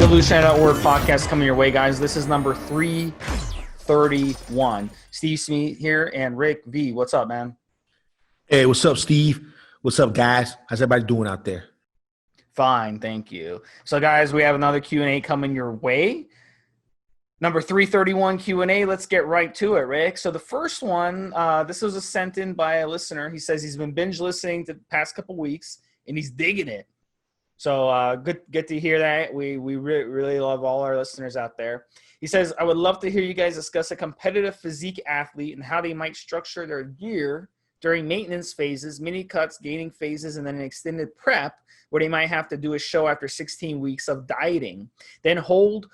Evolutionary Podcast coming your way, guys. This is number 331. Stevesmi here and Rick V. What's up, man? Hey, what's up, Steve? What's up, guys? How's everybody doing out there? Fine, thank you. So, guys, we have another Q&A coming your way. Number 331 Q&A. Let's get right to it, Rick. So the first one, this was sent in by a listener. He says he's been binge listening the past couple weeks, and he's digging it. So good to hear that. We really love all our listeners out there. He says, I would love to hear you guys discuss a competitive physique athlete and how they might structure their gear during maintenance phases, mini cuts, gaining phases, and then an extended prep where they might have to do a show after 16 weeks of dieting, then hold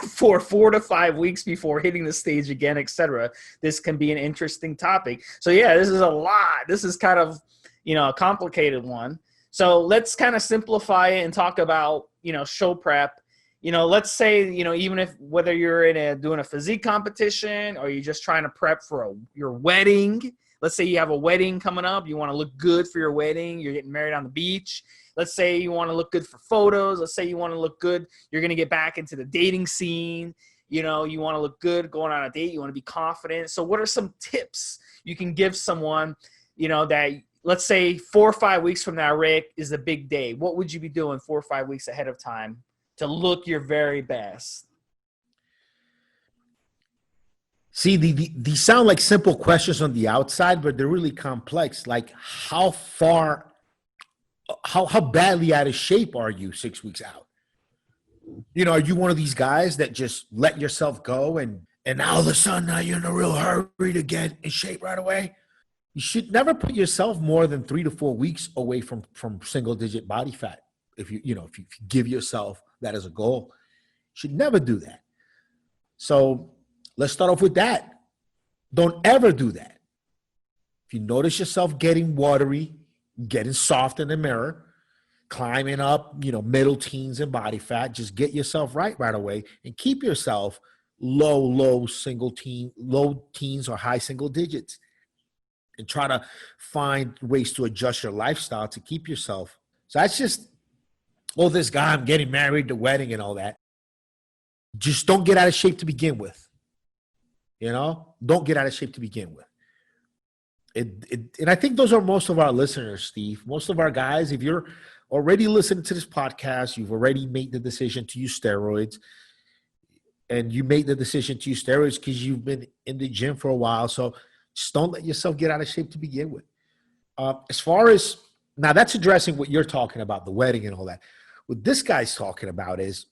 for 4 to 5 weeks before hitting the stage again, etc. This can be an interesting topic. So yeah, this is a lot. This is kind of, a complicated one. So let's kind of simplify it and talk about, show prep. Let's say, even if whether you're doing a physique competition or you're just trying to prep for your wedding. Let's say you have a wedding coming up. You want to look good for your wedding. You're getting married on the beach. Let's say you want to look good for photos. Let's say you want to look good. You're going to get back into the dating scene. You want to look good going on a date. You want to be confident. So what are some tips you can give someone, that – let's say 4 or 5 weeks from now, Rick, is a big day. What would you be doing 4 or 5 weeks ahead of time to look your very best? See, these sound like simple questions on the outside, but they're really complex. Like how badly out of shape are you 6 weeks out? Are you one of these guys that just let yourself go and all of a sudden now you're in a real hurry to get in shape right away? You should never put yourself more than 3 to 4 weeks away from single-digit body fat. If you give yourself that as a goal, you should never do that. So let's start off with that. Don't ever do that. If you notice yourself getting watery, getting soft in the mirror, climbing up, middle teens in body fat, just get yourself right away and keep yourself low teens or high single digits. And try to find ways to adjust your lifestyle to keep yourself. So that's just, this guy, I'm getting married, the wedding and all that. Just don't get out of shape to begin with. Don't get out of shape to begin with. And I think those are most of our listeners, Steve. Most of our guys, if you're already listening to this podcast, you've already made the decision to use steroids. And you made the decision to use steroids because you've been in the gym for a while. So just don't let yourself get out of shape to begin with. As far as, now that's addressing what you're talking about, the wedding and all that. What this guy's talking about is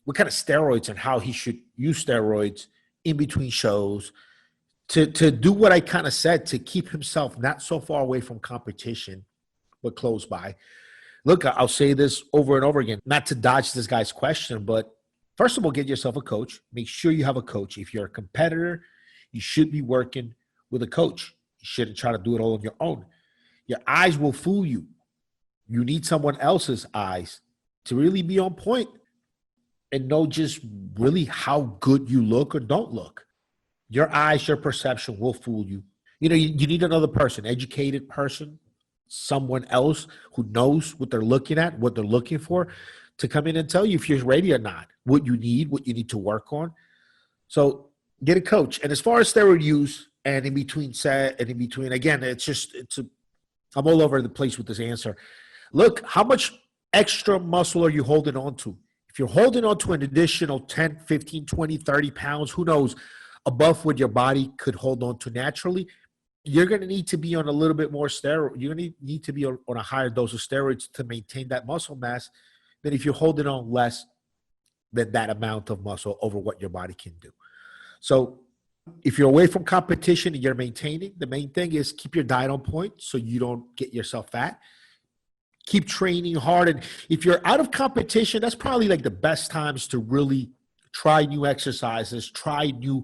what kind of steroids and how he should use steroids in between shows to do what I kind of said, to keep himself not so far away from competition, but close by. Look, I'll say this over and over again, not to dodge this guy's question, but first of all, get yourself a coach. Make sure you have a coach. If you're a competitor, you should be working with a coach. You shouldn't try to do it all on your own. Your eyes will fool you. You need someone else's eyes to really be on point and know just really how good you look or don't look. Your eyes, your perception will fool you. You need another person, educated person, someone else who knows what they're looking at, what they're looking for, to come in and tell you if you're ready or not, what you need to work on. So get a coach. And as far as steroid use and in between again, I'm all over the place with this answer. Look, how much extra muscle are you holding on to? If you're holding on to an additional 10, 15, 20, 30 pounds, who knows, above what your body could hold on to naturally, you're going to need to be on a little bit more steroid. You're going to need to be on a higher dose of steroids to maintain that muscle mass than if you're holding on less than that amount of muscle over what your body can do. So if you're away from competition and you're maintaining, the main thing is keep your diet on point so you don't get yourself fat. Keep training hard. And if you're out of competition, that's probably like the best times to really try new exercises, try new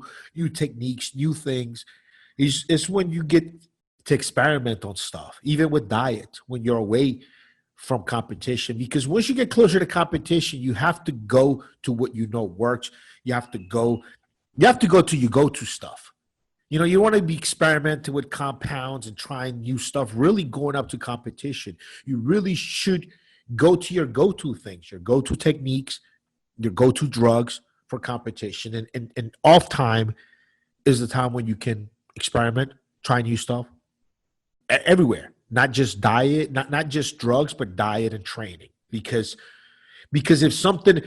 techniques, new things. It's when you get to experiment on stuff, even with diet, when you're away from competition. Because once you get closer to competition, you have to go to what you know works. You have to go to your go-to stuff. You want to be experimenting with compounds and trying new stuff, really going up to competition. You really should go to your go-to things, your go-to techniques, your go-to drugs for competition. And off time is the time when you can experiment, try new stuff everywhere, not just diet, not just drugs, but diet and training. Because if something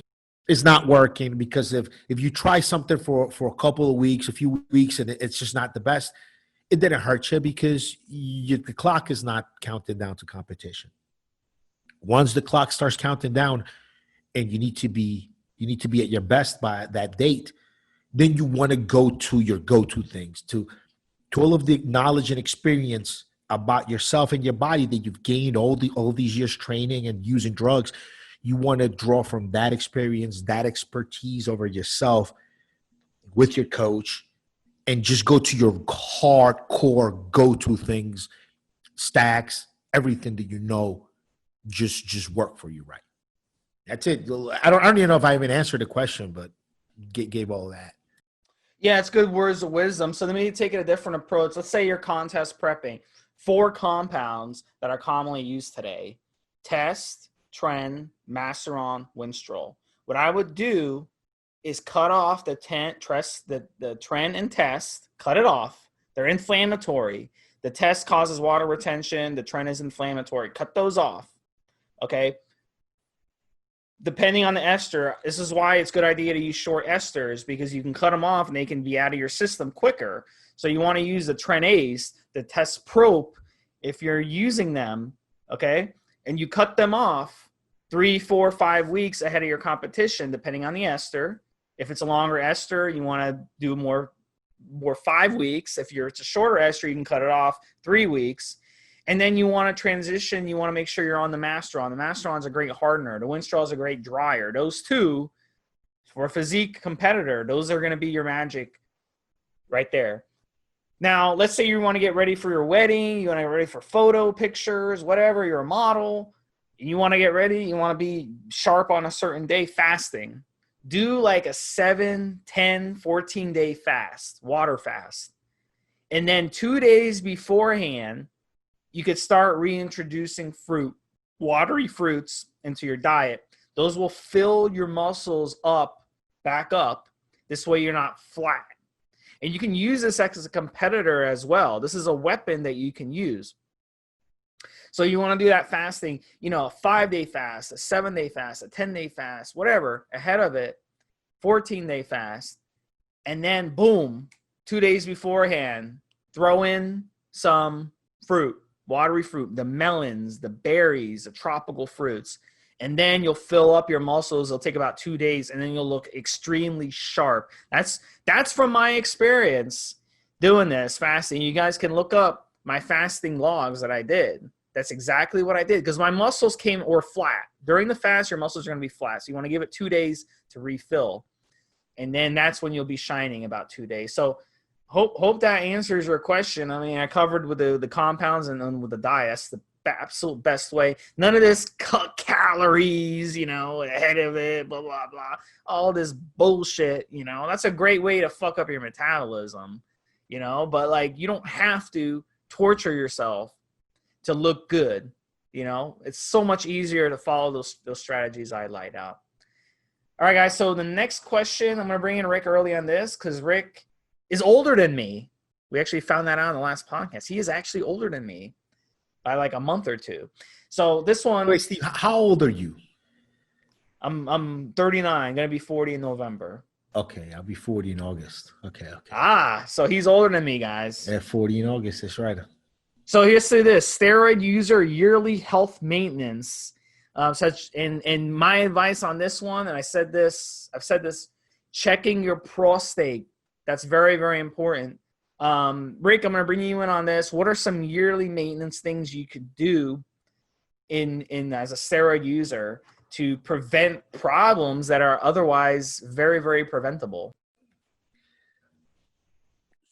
is not working, because if you try something for a couple of weeks, a few weeks, and it's just not the best, it didn't hurt you because the clock is not counting down to competition. Once the clock starts counting down and you need to be at your best by that date, then you want to go to your go-to things, to all of the knowledge and experience about yourself and your body that you've gained all these years training and using drugs. You want to draw from that experience, that expertise over yourself with your coach, and just go to your hardcore go-to things, stacks, everything that you know just work for you right. That's it. I don't even know if I even answered the question, but gave all that. Yeah, it's good words of wisdom. So let me take it a different approach. Let's say you're contest prepping. 4 compounds that are commonly used today: Test, Tren, Masteron, Winstrol. What I would do is cut off the Tren and Test, cut it off. They're inflammatory. The Test causes water retention. The Tren is inflammatory. Cut those off, okay? Depending on the ester, this is why it's a good idea to use short esters, because you can cut them off and they can be out of your system quicker. So you want to use the Tren-Ace, the Test Prop, if you're using them, okay? And you cut them off 3, 4, 5 weeks ahead of your competition, depending on the ester. If it's a longer ester, you want to do more 5 weeks. If it's a shorter ester, you can cut it off 3 weeks. And then you want to transition. You want to make sure you're on the Masteron. The Masteron is a great hardener. The Winstrol is a great dryer. Those two, for a physique competitor, those are going to be your magic right there. Now, let's say you want to get ready for your wedding. You want to get ready for photo, pictures, whatever. You're a model. And you want to get ready. You want to be sharp on a certain day, fasting. Do like a 7, 10, 14-day fast, water fast. And then 2 days beforehand, you could start reintroducing fruit, watery fruits into your diet. Those will fill your muscles back up. This way you're not flat. And you can use this as a competitor as well. This is a weapon that you can use. So you want to do that fasting, a 5-day fast, a 7-day fast, a 10-day fast, whatever, ahead of it, 14-day fast. And then boom, 2 days beforehand, throw in some fruit. Watery fruit, the melons, the berries, the tropical fruits. And then you'll fill up your muscles. It'll take about 2 days, and then you'll look extremely sharp. That's from my experience doing this fasting. You guys can look up my fasting logs that I did. That's exactly what I did, because my muscles were flat. During the fast, your muscles are going to be flat. So you want to give it 2 days to refill. And then that's when you'll be shining about 2 days. So Hope that answers your question. I mean, I covered with the compounds and then with the diet. That's the absolute best way. None of this cut calories, ahead of it, blah, blah, blah. All this bullshit, That's a great way to fuck up your metabolism, But, you don't have to torture yourself to look good, It's so much easier to follow those strategies I laid out. All right, guys. So the next question, I'm going to bring in Rick early on this because Rick is older than me. We actually found that out in the last podcast. He is actually older than me by like a month or two. So this one. Wait, Steve, how old are you? I'm 39, gonna be 40 in November. Okay, I'll be 40 in August. Okay. So he's older than me, guys. Yeah, 40 in August. That's right. So here's to this: steroid user yearly health maintenance. And my advice on this one, and I've said this, checking your prostate. That's very, very important. Rick, I'm going to bring you in on this. What are some yearly maintenance things you could do in as a steroid user to prevent problems that are otherwise very, very preventable?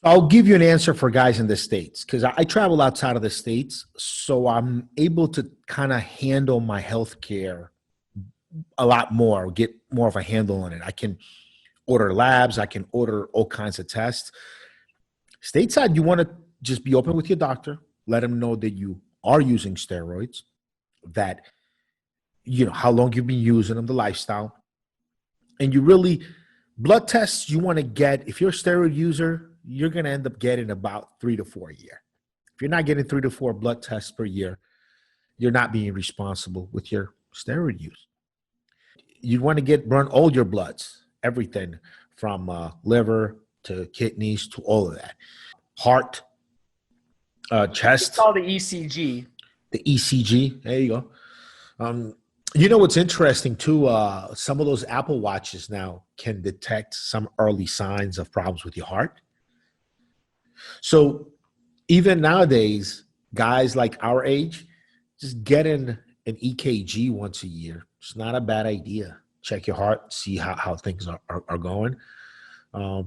I'll give you an answer for guys in the States because I travel outside of the States, so I'm able to kind of handle my health care a lot more, get more of a handle on it. I can order labs. I can order all kinds of tests. Stateside, you want to just be open with your doctor, let them know that you are using steroids, that, how long you've been using them, the lifestyle, And you really, blood tests you want to get, if you're a steroid user, you're going to end up getting about 3 to 4 a year. If you're not getting 3 to 4 blood tests per year, you're not being responsible with your steroid use. You want to run all your bloods, everything from liver to kidneys to all of that. Heart, chest. It's called the ECG. The ECG. There you go. You know what's interesting too? Some of those Apple Watches now can detect some early signs of problems with your heart. So even nowadays, guys like our age, just getting an EKG once a year, it's not a bad idea. Check your heart, see how things are going. I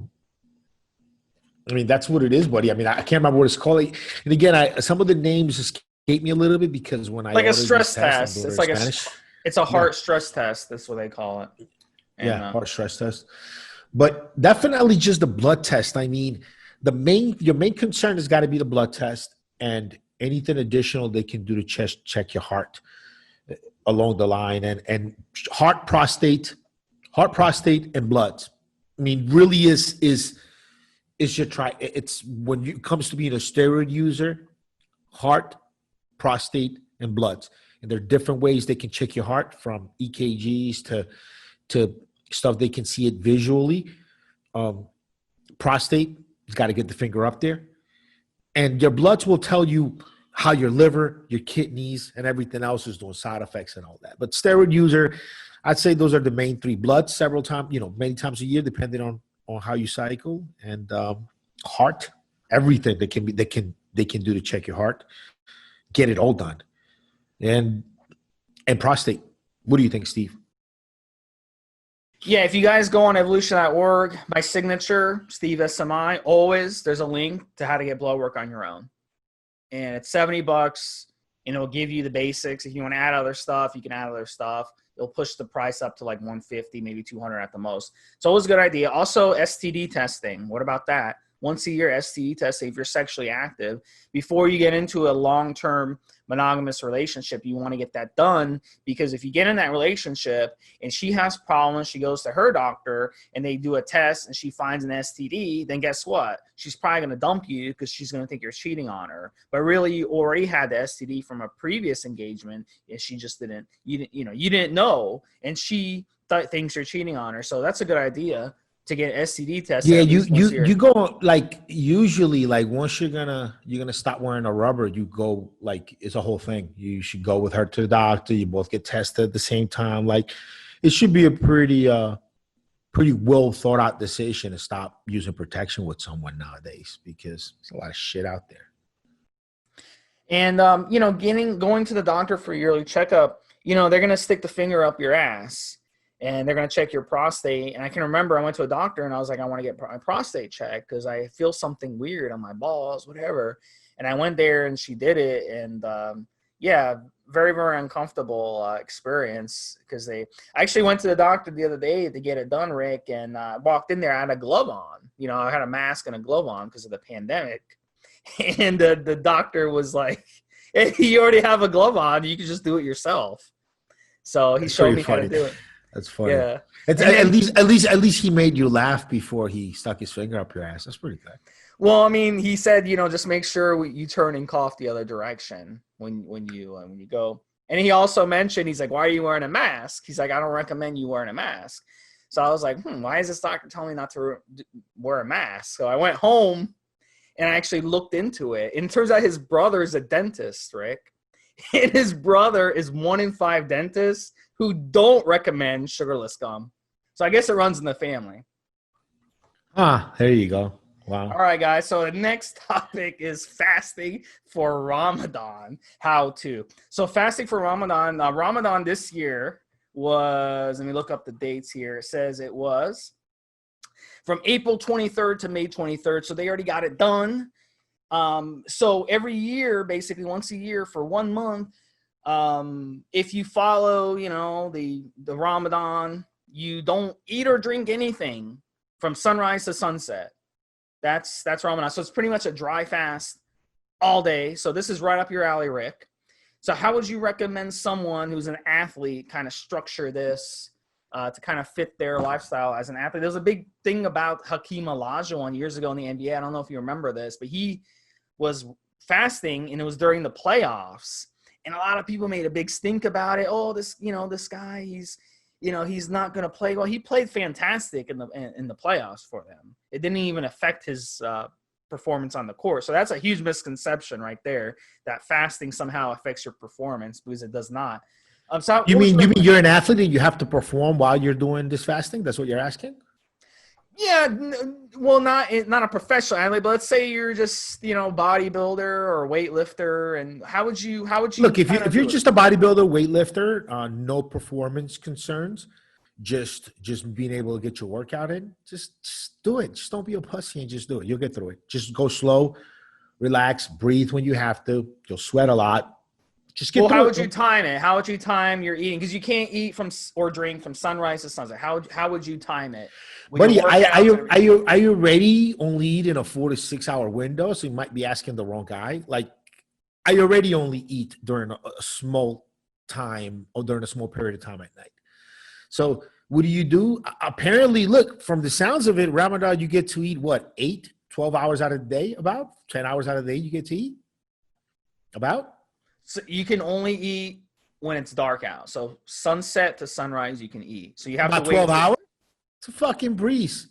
mean, that's what it is, buddy. I mean, I can't remember what it's called. And again, some of the names escape me a little bit because when I like a stress test, it's like it's a heart stress test. That's what they call it. And, heart stress test. But definitely just the blood test. I mean, your main concern has got to be the blood test, and anything additional they can do to check your heart along the line, and heart, prostate, and blood. I mean, really is your it's when it comes to being a steroid user, heart, prostate, and blood. And there are different ways they can check your heart, from EKGs to stuff they can see it visually. Prostate, you got to get the finger up there. And your bloods will tell you how your liver, your kidneys, and everything else is doing, side effects and all that. But steroid user, I'd say those are the main three. Blood many times a year, depending on how you cycle. And heart, everything they can do to check your heart. Get it all done. And prostate. What do you think, Steve? Yeah, if you guys go on evolution.org, my signature, Stevesmi, always there's a link to how to get blood work on your own. And it's $70, and it'll give you the basics. If you want to add other stuff, you can add other stuff. It'll push the price up to like $150, maybe $200 at the most. It's always a good idea. Also, STD testing. What about that? Once a year, STD testing if you're sexually active. Before you get into a long-term monogamous relationship, you want to get that done, because if you get in that relationship and she has problems, she goes to her doctor and they do a test and she finds an STD, then guess what? She's probably going to dump you because she's going to think you're cheating on her. But really, you already had the STD from a previous engagement, and she just you didn't know, and she thinks you're cheating on her. So that's a good idea to get STD tested. Yeah, you go, like, usually, like, once you're gonna stop wearing a rubber, you go, like, it's a whole thing. You should go with her to the doctor. You both get tested at the same time. Like, it should be a pretty well thought out decision to stop using protection with someone nowadays, because there's a lot of shit out there. And going to the doctor for a yearly checkup, they're gonna stick the finger up your ass, and they're going to check your prostate. And I can remember I went to a doctor and I was like, I want to get my prostate checked because I feel something weird on my balls, whatever. And I went there and she did it. And very, very uncomfortable experience, because I actually went to the doctor the other day to get it done, Rick. And I walked in there, I had a glove on. I had a mask and a glove on because of the pandemic. And the doctor was like, hey, you already have a glove on. You can just do it yourself. So he showed me how to do it. That's funny. Yeah. At least he made you laugh before he stuck his finger up your ass. That's pretty good. Well, I mean, he said, just make sure you turn and cough the other direction when you go. And he also mentioned, he's like, why are you wearing a mask? He's like, I don't recommend you wearing a mask. So I was like, why is this doctor telling me not to wear a mask? So I went home and I actually looked into it. And it turns out his brother is a dentist, Rick. And his brother is 1 in 5 dentists who don't recommend sugarless gum. So I guess it runs in the family. There you go. Wow. All right, guys. So the next topic is fasting for Ramadan. How to. So fasting for Ramadan. Ramadan this year was, let me look up the dates here. It says it was from April 23rd to May 23rd. So they already got it done. So every year, basically once a year for 1 month, if you follow, the Ramadan, you don't eat or drink anything from sunrise to sunset. That's Ramadan. So it's pretty much a dry fast all day. So this is right up your alley, Rick. So how would you recommend someone who's an athlete kind of structure this to kind of fit their lifestyle as an athlete. There was a big thing about Hakeem Olajuwon years ago in the NBA. I don't know if you remember this, but he was fasting, and it was during the playoffs. And a lot of people made a big stink about it. Oh, this guy, he's not going to play well. He played fantastic in the playoffs for them. It didn't even affect his performance on the court. So that's a huge misconception right there, that fasting somehow affects your performance, because it does not. So you mean you're an athlete and you have to perform while you're doing this fasting? That's what you're asking? Yeah, well, not a professional athlete, but let's say you're just bodybuilder or weightlifter, and how would you look if you're just a bodybuilder, weightlifter, no performance concerns, just being able to get your workout in, just do it. Just don't be a pussy and just do it. You'll get through it. Just go slow, relax, breathe when you have to. You'll sweat a lot. Just get through it. How would you time it? How would you time your eating? Because you can't eat or drink from sunrise to sunset. How would you time it? Buddy, are you already only eat in a 4 to 6 hour window? So you might be asking the wrong guy. Like, I already only eat during a small time or during a small period of time at night. So what do? Apparently, look, from the sounds of it, Ramadan, you get to eat what, 8, 12 hours out of the day? About 10 hours out of the day you get to eat? About? So you can only eat when it's dark out. So sunset to sunrise you can eat. So you have about to wait 12 hours? It's a fucking breeze.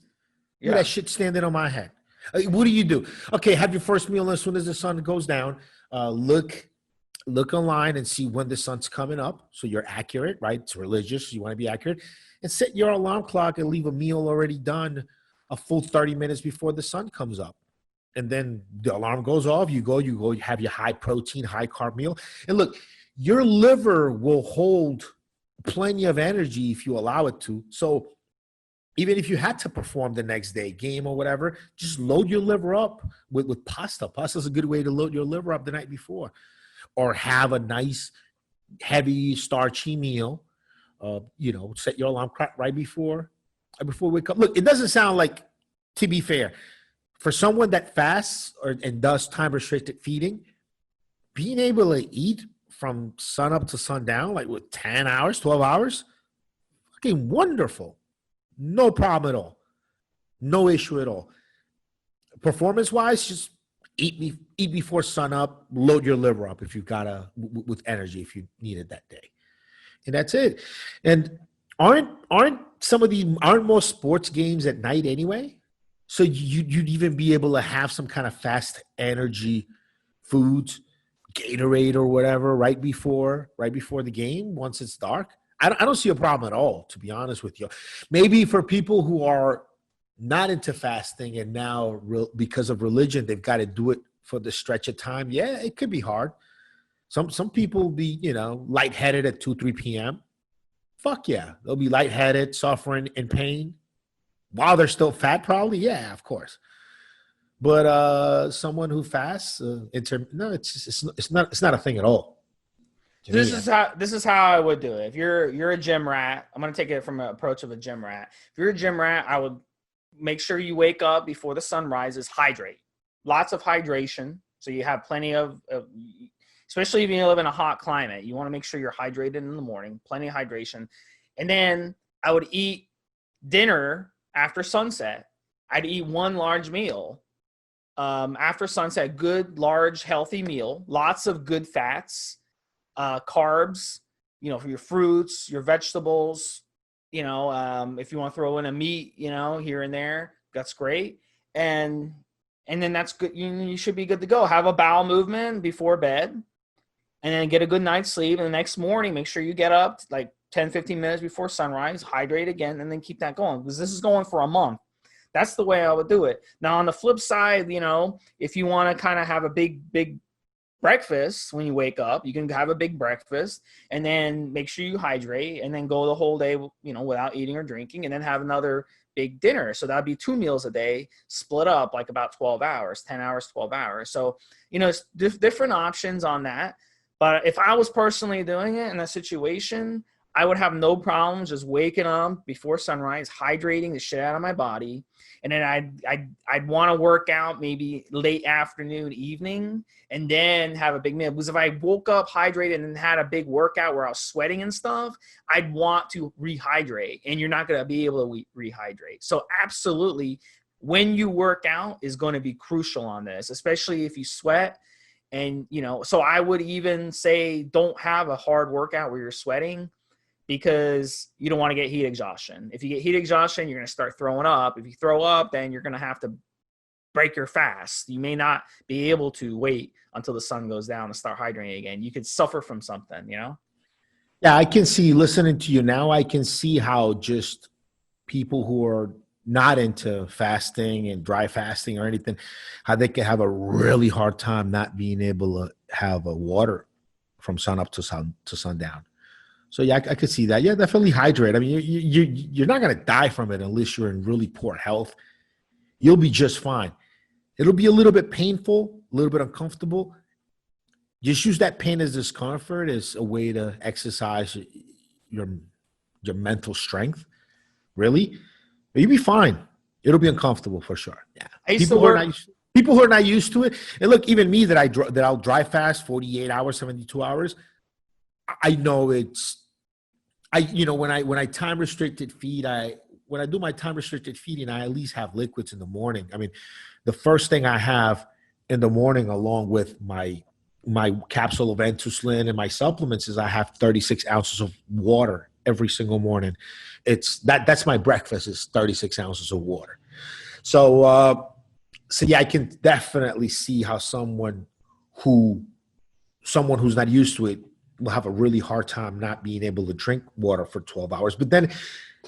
Yeah. That shit standing on my head. What do? Okay, have your first meal as soon as the sun goes down. Look online and see when the sun's coming up, so you're accurate, right? It's religious, you want to be accurate. And set your alarm clock and leave a meal already done a full 30 minutes before the sun comes up. And then the alarm goes off, you go have your high protein, high carb meal. And look, your liver will hold plenty of energy if you allow it to. So even if you had to perform the next day, game or whatever, just load your liver up with pasta. Pasta is a good way to load your liver up the night before. Or have a nice, heavy, starchy meal. Set your alarm clock right before we wake up. Look, it doesn't sound like, to be fair, for someone that fasts and does time-restricted feeding, being able to eat from sun up to sundown, like with 10 hours, 12 hours, fucking wonderful. No problem at all. No issue at all. Performance-wise, just eat before sun up, load your liver up if you've got with energy if you need it that day. And that's it. And aren't most sports games at night anyway? So you'd even be able to have some kind of fast energy foods, Gatorade or whatever, right before the game once it's dark. I don't see a problem at all, to be honest with you. Maybe for people who are not into fasting and now because of religion, they've got to do it for the stretch of time. Yeah, it could be hard. Some people will be, lightheaded at 2, 3 p.m. Fuck yeah. They'll be lightheaded, suffering, in pain. While they're still fat, probably. Yeah, of course. But someone who fasts, it's not a thing at all. This is how I would do it. If you're a gym rat, I'm going to take it from an approach of a gym rat. If you're a gym rat, I would make sure you wake up before the sun rises, hydrate. Lots of hydration. So you have plenty of especially if you live in a hot climate, you want to make sure you're hydrated in the morning, plenty of hydration. And then I would eat dinner after sunset. I'd eat one large meal after sunset, good, large, healthy meal, lots of good fats, carbs, for your fruits, your vegetables, if you want to throw in a meat, here and there, that's great. And then that's good. You should be good to go. Have a bowel movement before bed and then get a good night's sleep. And the next morning, make sure you get up like 10, 15 minutes before sunrise, hydrate again, and then keep that going, because this is going for a month. That's the way I would do it. Now, on the flip side, if you want to kind of have a big breakfast when you wake up, you can have a big breakfast and then make sure you hydrate and then go the whole day, without eating or drinking, and then have another big dinner. So that'd be 2 meals a day split up like about 12 hours, 10 hours, 12 hours. So, it's different options on that. But if I was personally doing it in a situation, I would have no problems just waking up before sunrise, hydrating the shit out of my body. And then I'd want to work out maybe late afternoon, evening, and then have a big meal. Because if I woke up hydrated and had a big workout where I was sweating and stuff, I'd want to rehydrate, and you're not going to be able to rehydrate. So absolutely, when you work out is going to be crucial on this, especially if you sweat. And, so I would even say don't have a hard workout where you're sweating, because you don't want to get heat exhaustion. If you get heat exhaustion, you're going to start throwing up. If you throw up, then you're going to have to break your fast. You may not be able to wait until the sun goes down to start hydrating again. You could suffer from something, Yeah, I can see, listening to you now, I can see how just people who are not into fasting and dry fasting or anything, how they can have a really hard time not being able to have a water from sun up to sundown. So yeah, I could see that. Yeah, definitely hydrate. I mean, you're not going to die from it unless you're in really poor health. You'll be just fine. It'll be a little bit painful, a little bit uncomfortable. Just use that pain as discomfort as a way to exercise your mental strength. Really, but you'll be fine. It'll be uncomfortable for sure. Yeah, people who are not used to it. And look, even me that I'll dry fast 48 hours, 72 hours. I know when I time restricted feed, when I do my time restricted feeding, I at least have liquids in the morning. I mean, the first thing I have in the morning, along with my capsule of insulin and my supplements, is I have 36 ounces of water every single morning. That's my breakfast, is 36 ounces of water. So yeah, I can definitely see how someone who's not used to it will have a really hard time not being able to drink water for 12 hours. But then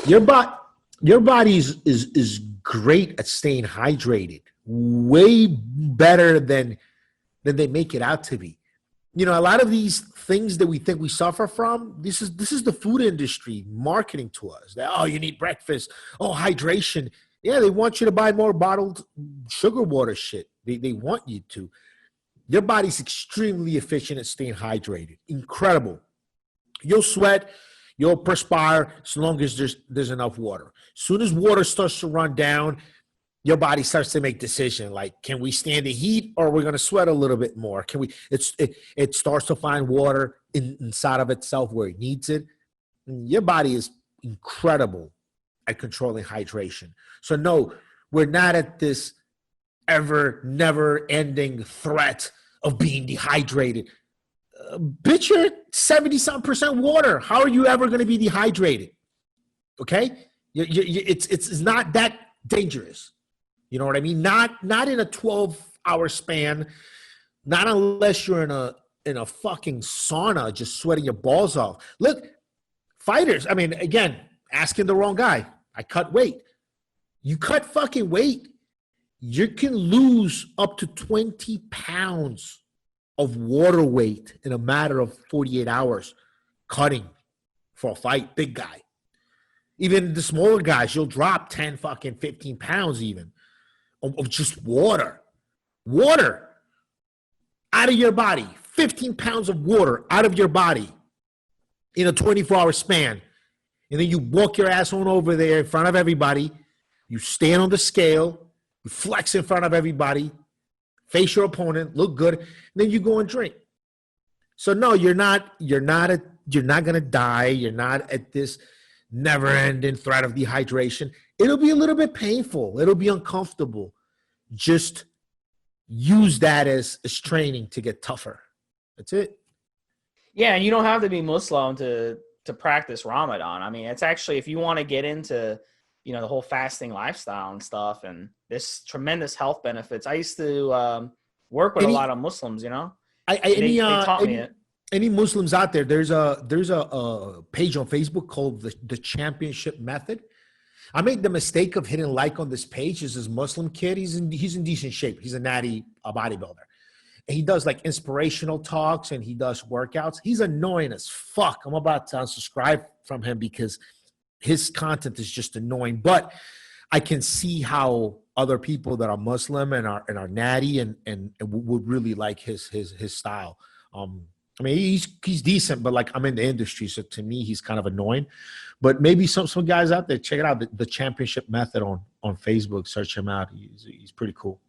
your body is great at staying hydrated, way better than they make it out to be. A lot of these things that we think we suffer from, this is the food industry marketing to us. That, oh, you need breakfast. Oh, hydration. Yeah, they want you to buy more bottled sugar water shit. They want you to. Your body's extremely efficient at staying hydrated. Incredible. You'll sweat, you'll perspire as long as there's enough water. As soon as water starts to run down, your body starts to make decisions like, can we stand the heat, or are we going to sweat a little bit more? It starts to find water inside of itself where it needs it. And your body is incredible at controlling hydration. So no, we're not at this never-ending threat of being dehydrated. Bitch, you're 70-something% water. How are you ever going to be dehydrated? Okay? It's not that dangerous. You know what I mean? Not in a 12-hour span. Not unless you're in a fucking sauna just sweating your balls off. Look, fighters, I mean, again, asking the wrong guy. I cut weight. You cut fucking weight, you can lose up to 20 pounds of water weight in a matter of 48 hours cutting for a fight. Big guy. Even the smaller guys, you'll drop 10 fucking 15 pounds even of just water. Water out of your body. 15 pounds of water out of your body in a 24-hour span. And then you walk your ass on over there in front of everybody. You stand on the scale. You flex in front of everybody, face your opponent, look good, and then you go and drink. So no, you're not gonna die. You're not at this never-ending threat of dehydration. It'll be a little bit painful. It'll be uncomfortable. Just use that as training to get tougher. That's it. Yeah, and you don't have to be Muslim to practice Ramadan. I mean, it's actually, if you want to get into the whole fasting lifestyle and stuff, and this tremendous health benefits. I used to work with a lot of Muslims, they taught me it. Any Muslims out there, there's a page on Facebook called the Championship Method. I made the mistake of hitting like on this page. Is this Muslim kid? He's in decent shape. He's a natty bodybuilder. And he does like inspirational talks and he does workouts. He's annoying as fuck. I'm about to unsubscribe from him because his content is just annoying. But I can see how other people that are Muslim and are natty and would really like his style. I mean, he's decent, but like I'm in the industry, so to me, he's kind of annoying. But maybe some guys out there, check it out. The Championship Method on Facebook. Search him out. He's pretty cool.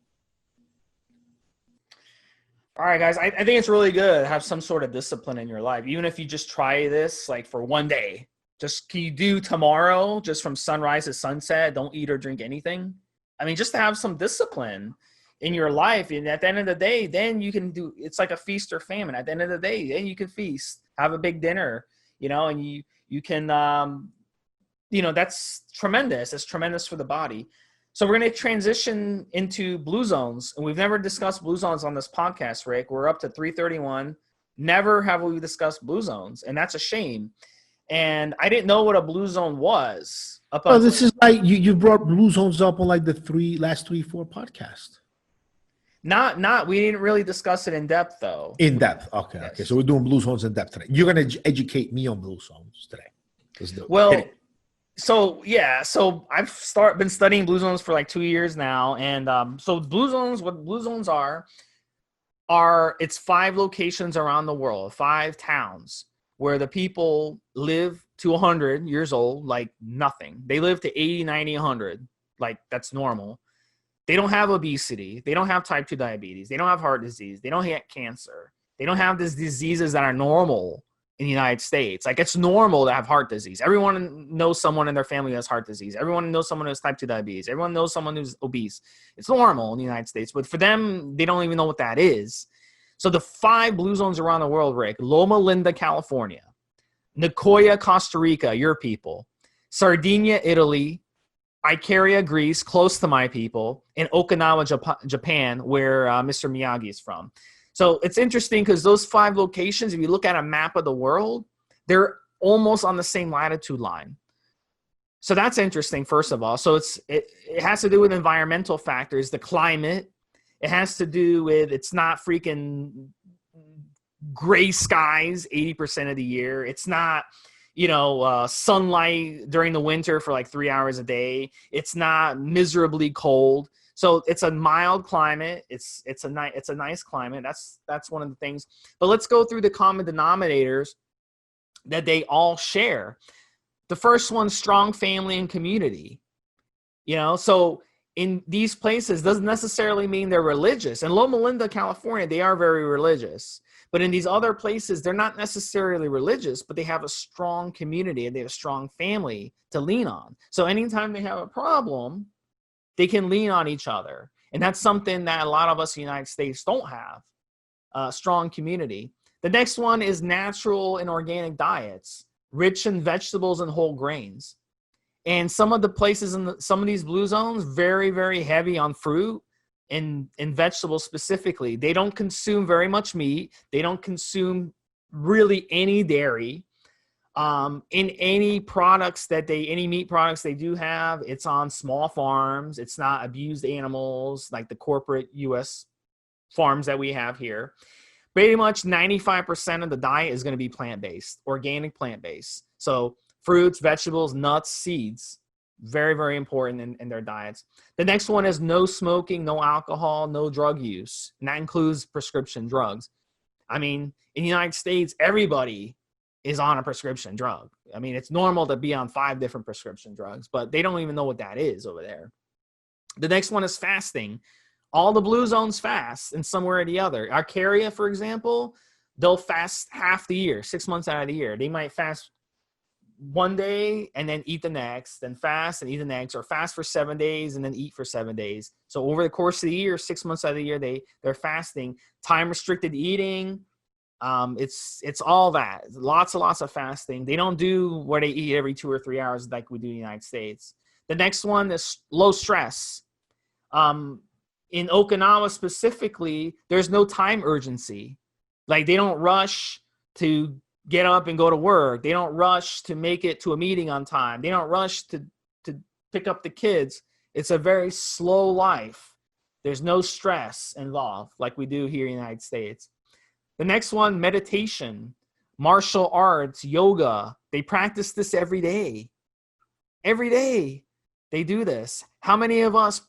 All right, guys. I think it's really good to have some sort of discipline in your life, even if you just try this like for one day. Just can you do tomorrow, just from sunrise to sunset, don't eat or drink anything? I mean, just to have some discipline in your life. And at the end of the day, then you can do, it's like a feast or famine. At the end of the day, then you can feast, have a big dinner, and you can, that's tremendous. It's tremendous for the body. So we're going to transition into blue zones. And we've never discussed blue zones on this podcast, Rick. We're up to 331. Never have we discussed blue zones. And that's a shame. And I didn't know what a blue zone was. This is like you brought blue zones up on like the last 3-4 podcasts. We didn't really discuss it in depth though. In depth. Okay. Yes. Okay. So we're doing blue zones in depth today. You're going to educate me on blue zones today. So I've been studying blue zones for like 2 years now. And so blue zones, what blue zones are it's 5 locations around the world, 5 towns where the people live to 100 years old like nothing. They live to 80, 90, 100. Like that's normal. They don't have obesity. They don't have type 2 diabetes. They don't have heart disease. They don't have cancer. They don't have these diseases that are normal in the United States. Like it's normal to have heart disease. Everyone knows someone in their family who has heart disease. Everyone knows someone who has type 2 diabetes. Everyone knows someone who's obese. It's normal in the United States. But for them, they don't even know what that is. So the 5 blue zones around the world, Rick: Loma Linda, California; Nicoya, Costa Rica, your people; Sardinia, Italy; Icaria, Greece, close to my people; and Okinawa, Japan, where Mr. Miyagi is from. So it's interesting because those 5 locations, if you look at a map of the world, they're almost on the same latitude line. So that's interesting, first of all. So it has to do with environmental factors, the climate. It has to do with it's not freaking gray skies 80% of the year. It's not, sunlight during the winter for like 3 hours a day. It's not miserably cold. So it's a mild climate. It's a nice climate. That's one of the things. But let's go through the common denominators that they all share. The first one, strong family and community. So in these places doesn't necessarily mean they're religious. In Loma Linda, California, they are very religious. But in these other places, they're not necessarily religious, but they have a strong community and they have a strong family to lean on. So anytime they have a problem, they can lean on each other. And that's something that a lot of us in the United States don't have, a strong community. The next one is natural and organic diets, rich in vegetables and whole grains. And some of the places in some of these blue zones, very, very heavy on fruit and vegetables specifically. They don't consume very much meat. They don't consume really any dairy. In any meat products they do have, it's on small farms. It's not abused animals like the corporate U.S. farms that we have here. Pretty much 95% of the diet is going to be plant-based, organic plant-based. So fruits, vegetables, nuts, seeds, very, very important in their diets. The next one is no smoking, no alcohol, no drug use. And that includes prescription drugs. I mean, in the United States, everybody is on a prescription drug. I mean, it's normal to be on 5 different prescription drugs, but they don't even know what that is over there. The next one is fasting. All the blue zones fast in somewhere or the other. Icaria, for example, they'll fast half the year, 6 months out of the year. They might fast one day and then eat the next, then fast and eat the next, or fast for 7 days and then eat for 7 days. So over the course of the year, 6 months out of the year, they're fasting. Time restricted eating. It's all that. Lots and lots of fasting. They don't do where they eat every 2 or 3 hours like we do in the United States. The next one is low stress. In Okinawa specifically, there's no time urgency. Like they don't rush to get up and go to work. They don't rush to make it to a meeting on time. They don't rush to pick up the kids. It's a very slow life. There's no stress involved like we do here in the United States. The next one, meditation, martial arts, yoga. They practice this every day. Every day they do this. How many of us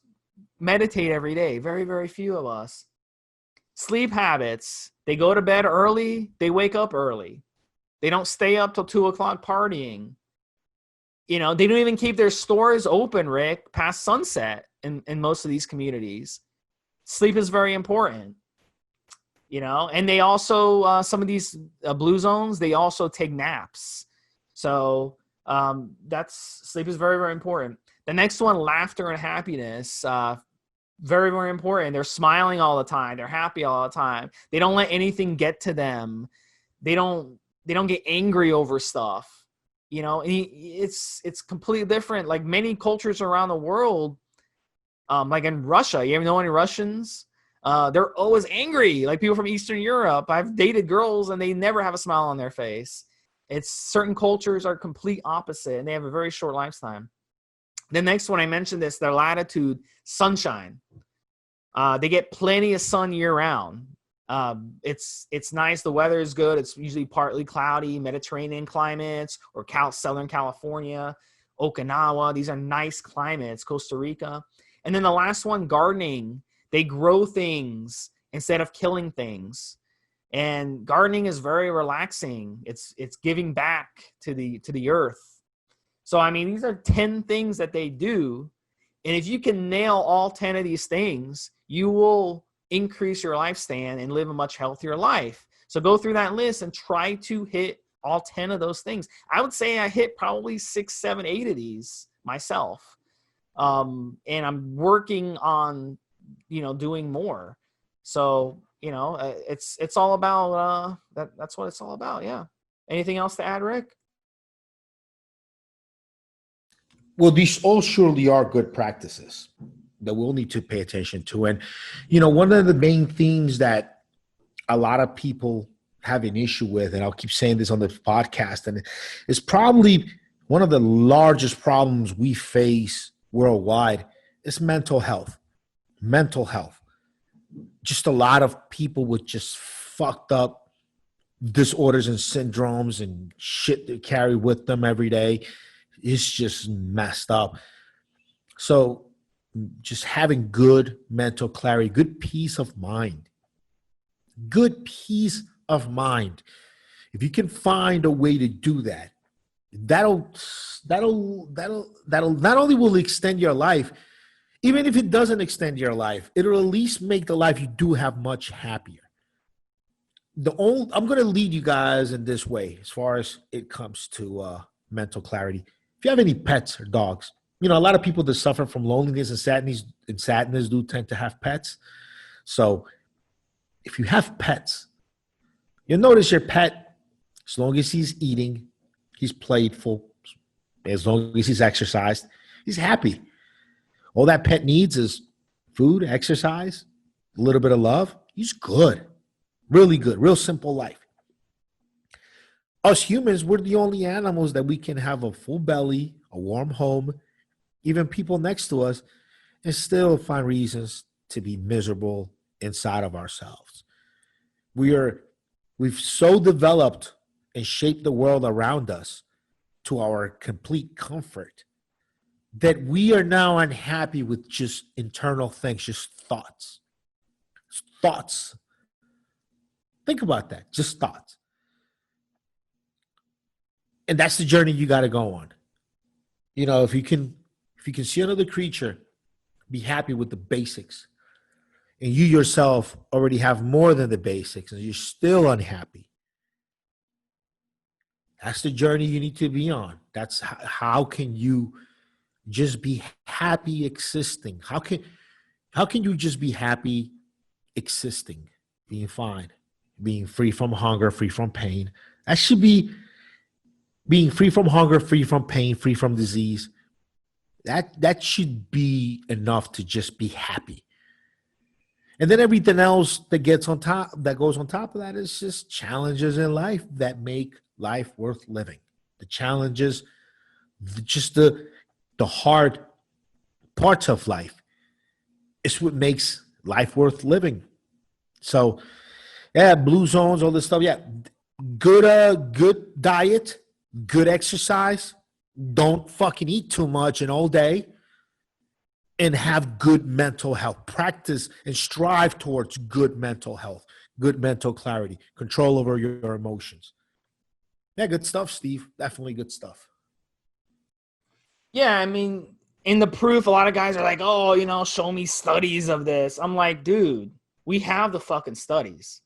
meditate every day? Very, very few of us. Sleep habits. They go to bed early. They wake up early. They don't stay up till 2 o'clock partying. They don't even keep their stores open, Rick, past sunset in most of these communities. Sleep is very important, and they also, some of these blue zones, they also take naps. So sleep is very, very important. The next one, laughter and happiness, very, very important. They're smiling all the time. They're happy all the time. They don't let anything get to them. They don't get angry over stuff. It's completely different. Like many cultures around the world, like in Russia, you ever know any Russians? They're always angry. Like people from Eastern Europe. I've dated girls and they never have a smile on their face. It's certain cultures are complete opposite and they have a very short lifespan. The next one, I mentioned this, their latitude, sunshine. They get plenty of sun year round. It's nice. The weather is good. It's usually partly cloudy, Mediterranean climates, or Southern California, Okinawa. These are nice climates, Costa Rica. And then the last one, gardening. They grow things instead of killing things. And gardening is very relaxing. It's giving back to the earth. So, these are 10 things that they do. And if you can nail all 10 of these things, you will increase your lifespan and live a much healthier life. So go through that list and try to hit all 10 of those things. I would say I hit probably 6, 7, 8 of these myself. And I'm working on, doing more. So, it's all about, that's what it's all about. Yeah. Anything else to add, Rick? Well, these all surely are good practices that we'll need to pay attention to. And, one of the main themes that a lot of people have an issue with, and I'll keep saying this on the podcast, and it's probably one of the largest problems we face worldwide, is mental health. Mental health. Just a lot of people with just fucked up disorders and syndromes and shit they carry with them every day. It's just messed up. So just having good mental clarity, good peace of mind. Good peace of mind. If you can find a way to do that, that'll not only will extend your life, even if it doesn't extend your life, it'll at least make the life you do have much happier. I'm going to lead you guys in this way as far as it comes to mental clarity. If you have any pets or dogs, a lot of people that suffer from loneliness and sadness do tend to have pets. So if you have pets, you'll notice your pet, as long as he's eating, he's playful, as long as he's exercised, he's happy. All that pet needs is food, exercise, a little bit of love. He's good, really good, real simple life. Us humans, we're the only animals that we can have a full belly, a warm home, even people next to us, and still find reasons to be miserable inside of ourselves. We've so developed and shaped the world around us to our complete comfort that we are now unhappy with just internal things, just thoughts. Thoughts. Think about that, just thoughts. And that's the journey you got to go on. If you can see another creature, be happy with the basics, and you yourself already have more than the basics, and you're still unhappy, that's the journey you need to be on. That's how can you just be happy existing? How can you just be happy existing, being fine, being free from hunger, free from pain? That should be being free from hunger, free from pain, free from disease. That should be enough to just be happy. And then everything else that goes on top of that is just challenges in life that make life worth living. The challenges, just the hard parts of life is what makes life worth living. So, yeah, blue zones, all this stuff. Yeah, good diet, good exercise. Don't fucking eat too much and all day. And have good mental health. Practice and strive towards good mental health, good mental clarity, control over your emotions. Yeah, good stuff, Steve. Definitely good stuff. Yeah, I mean, in the proof, a lot of guys are like, oh, show me studies of this. I'm like, dude, we have the fucking studies.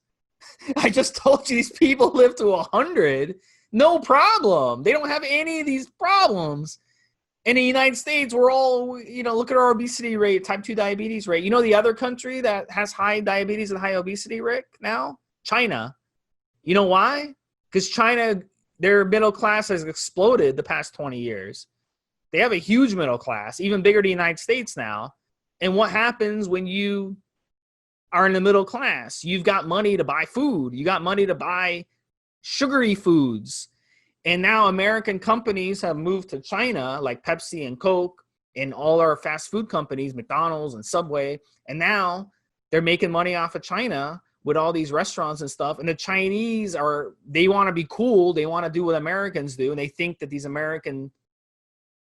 I just told you these people live to 100, no problem. They don't have any of these problems. In the United States, we're all, look at our obesity rate, type 2 diabetes rate. The other country that has high diabetes and high obesity rate now? China. You know why? Because China, their middle class has exploded the past 20 years. They have a huge middle class, even bigger than the United States now. And what happens when you are in the middle class? You've got money to buy food. You got money to buy sugary foods. And now American companies have moved to China, like Pepsi and Coke and all our fast food companies, McDonald's and Subway. And now they're making money off of China with all these restaurants and stuff. And the Chinese they want to be cool. They want to do what Americans do. And they think that these American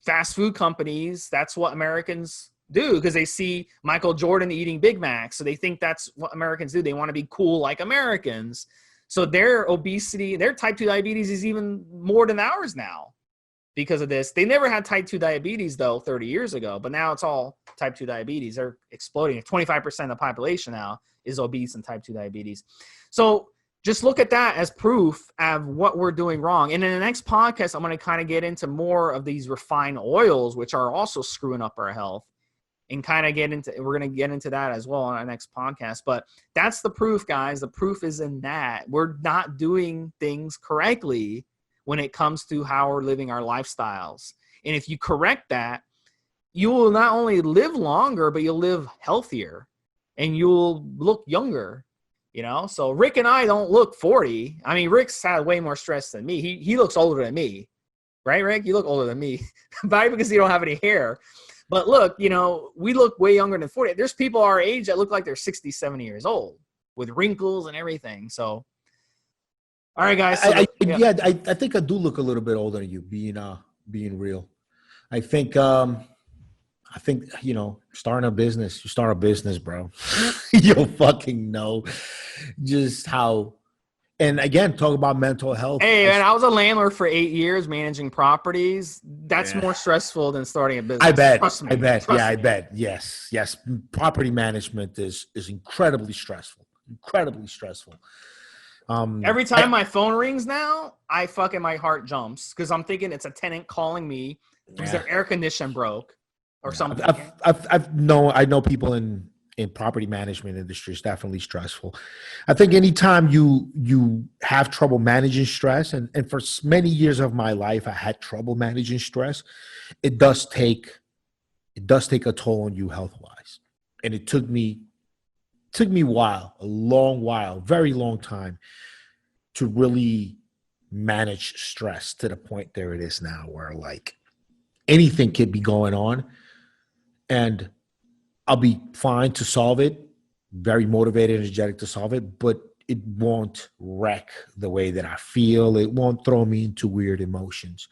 fast food companies, that's what Americans do, because they see Michael Jordan eating Big Macs. So they think that's what Americans do. They want to be cool like Americans. So their obesity, their type 2 diabetes is even more than ours now because of this. They never had type 2 diabetes, though, 30 years ago, but now it's all type 2 diabetes. They're exploding. 25% of the population now is obese and type 2 diabetes. So just look at that as proof of what we're doing wrong. And in the next podcast, I'm going to kind of get into more of these refined oils, which are also screwing up our health. And kind of we're going to get into that as well on our next podcast. But that's the proof, guys. The proof is in that. We're not doing things correctly when it comes to how we're living our lifestyles. And if you correct that, you will not only live longer, but you'll live healthier and you'll look younger, So Rick and I don't look 40. I mean, Rick's had way more stress than me. He looks older than me. Right, Rick? You look older than me. Probably because you don't have any hair. But look, we look way younger than 40. There's people our age that look like they're 60, 70 years old with wrinkles and everything. So, all right, guys. So I think I do look a little bit older than you, being real. I think, starting a business, you start a business, bro. You'll fucking know just how. And again, talk about mental health. Hey, man, I was a landlord for 8 years managing properties. That's more stressful than starting a business. I bet. Trust me. I bet. I bet. Yes. Property management is incredibly stressful. Incredibly stressful. Every time my phone rings now, my heart jumps because I'm thinking it's a tenant calling me because their air condition broke or something. I know people in property management industry is definitely stressful. I think anytime you have trouble managing stress, and for many years of my life, I had trouble managing stress. It does take a toll on you health-wise. And it took me a long while, very long time to really manage stress to the point there it is now where like anything could be going on and I'll be fine to solve it, very motivated and energetic to solve it, but it won't wreck the way that I feel. It won't throw me into weird emotions.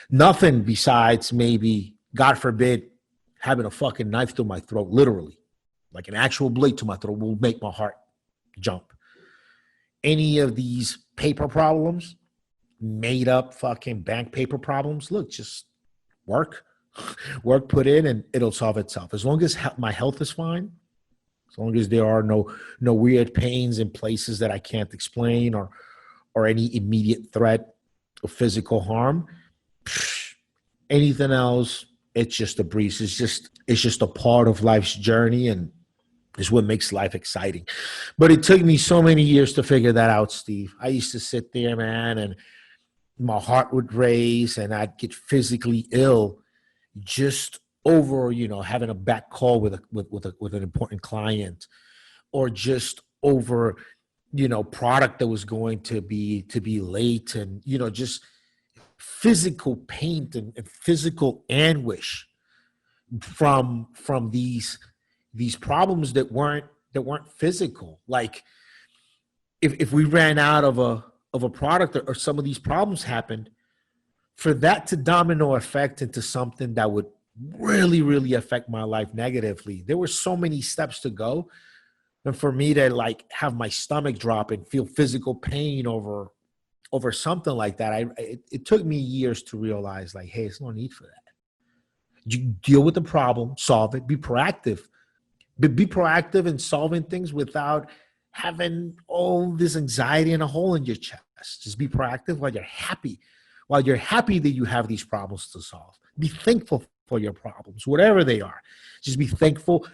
Nothing besides maybe, God forbid, having a fucking knife through my throat, literally, like an actual blade to my throat will make my heart jump. Any of these paper problems, made up fucking bank paper problems, look, just work, put in, and it'll solve itself. As long as my health is fine, as long as there are no weird pains in places that I can't explain or any immediate threat of physical harm, anything else, it's just a breeze. It's just a part of life's journey, and is what makes life exciting. But it took me so many years to figure that out, Steve. I used to sit there, man, and my heart would race and I'd get physically ill just over, having a back call with an important client, or just over, product that was going to be late, and, just physical pain and physical anguish from these problems that weren't physical. Like if we ran out of a product or some of these problems happened, for that to domino effect into something that would really, really affect my life negatively, there were so many steps to go. And for me to like have my stomach drop and feel physical pain over something like that, it took me years to realize like, hey, there's no need for that. You deal with the problem, solve it, be proactive. Be proactive in solving things without having all this anxiety and a hole in your chest. Just be proactive while you're happy. While you're happy that you have these problems to solve. Be thankful for your problems, whatever they are. Just be thankful.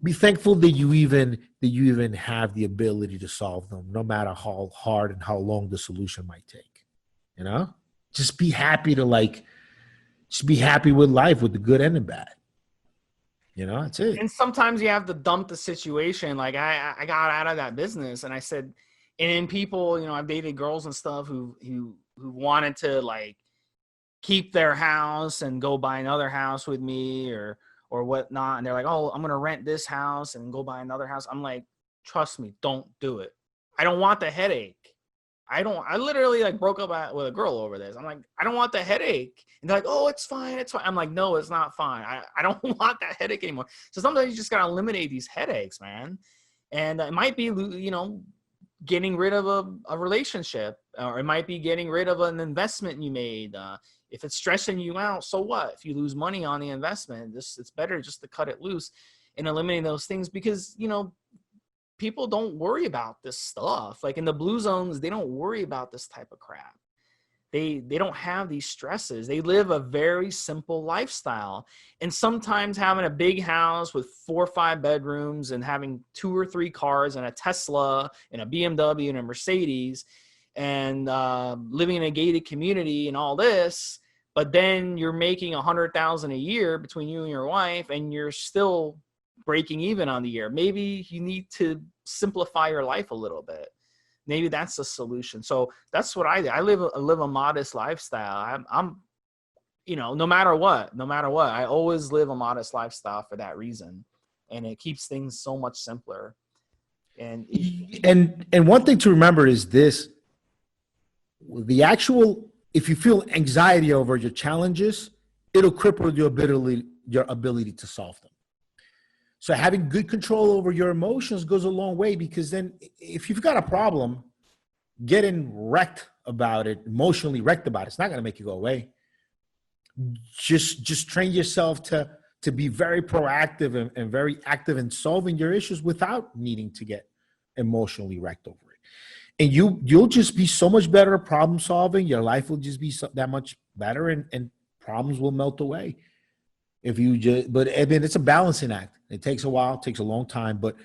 Be thankful that you even have the ability to solve them, no matter how hard and how long the solution might take. You know? Just be happy just be happy with life, with the good and the bad. You know, that's it. And sometimes you have to dump the situation. Like I got out of that business, and I said, and then people, you know, I've dated girls and stuff who wanted to like keep their house and go buy another house with me or whatnot. And they're like, oh, I'm going to rent this house and go buy another house. I'm like, trust me, don't do it. I don't want the headache. I literally like broke up with a girl over this. I'm like, I don't want the headache. And they're like, oh, it's fine. It's fine. I'm like, no, it's not fine. I don't want that headache anymore. So sometimes you just got to eliminate these headaches, man. And it might be, you know, getting rid of a relationship, or it might be getting rid of an investment you made. If it's stressing you out, so what? If you lose money on the investment, it's better just to cut it loose and eliminate those things, because, you know, people don't worry about this stuff. Like in the blue zones, they don't worry about this type of crap. They don't have these stresses. They live a very simple lifestyle. And sometimes having a big house with 4 or 5 bedrooms and having 2 or 3 cars and a Tesla and a BMW and a Mercedes and living in a gated community and all this, but then you're making $100,000 a year between you and your wife, and you're still breaking even on the year. Maybe you need to simplify your life a little bit. Maybe that's the solution. So that's what I do. I live a modest lifestyle. I'm, you know, no matter what, I always live a modest lifestyle for that reason. And it keeps things so much simpler. And one thing to remember is this: if you feel anxiety over your challenges, it'll cripple your ability to solve them. So having good control over your emotions goes a long way, because then if you've got a problem, getting wrecked about it, emotionally wrecked about it, it's not going to make you go away. Just train yourself to be very proactive and very active in solving your issues without needing to get emotionally wrecked over it. And you'll just be so much better at problem solving. Your life will just be that much better, and problems will melt away. But I mean, it's a balancing act. It takes a while, it takes a long time, but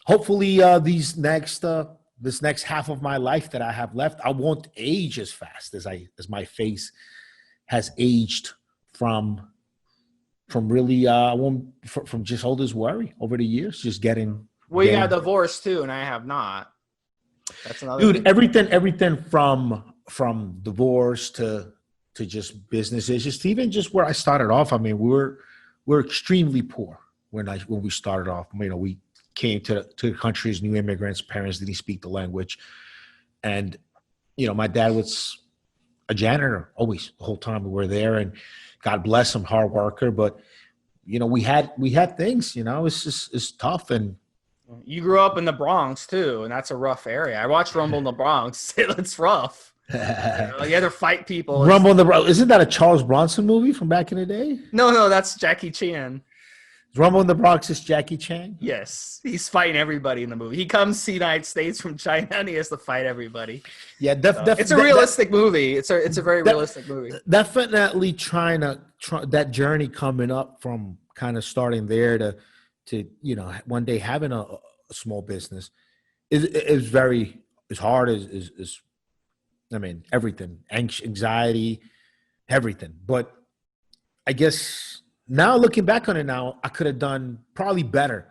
hopefully this next half of my life that I have left, I won't age as fast as my face has aged from just all this worry over the years, just getting. Well, you got divorced too, and I have not. That's another dude. thing. Everything from divorce to just business issues, even just where I started off. I mean, we're extremely poor when we started off. You know, we came to the country as new immigrants. Parents didn't speak the language, and you know, my dad was a janitor always the whole time we were there, and God bless him, hard worker. But you know, we had things. You know, it's tough. And you grew up in the Bronx too, and that's a rough area. I watched Rumble in the Bronx. It's rough. You had to fight people. Rumble in the Bronx. Isn't that a Charles Bronson movie from back in the day? No, that's Jackie Chan. Rumble in the Bronx is Jackie Chan? Yes. He's fighting everybody in the movie. He comes to the United States from China, and he has to fight everybody. Yeah, it's a realistic movie. It's a very realistic movie. Definitely trying that journey coming up from kind of starting there to you know, one day having a small business is very hard. Is I mean, everything, anxiety, everything. But I guess now looking back on it now, I could have done probably better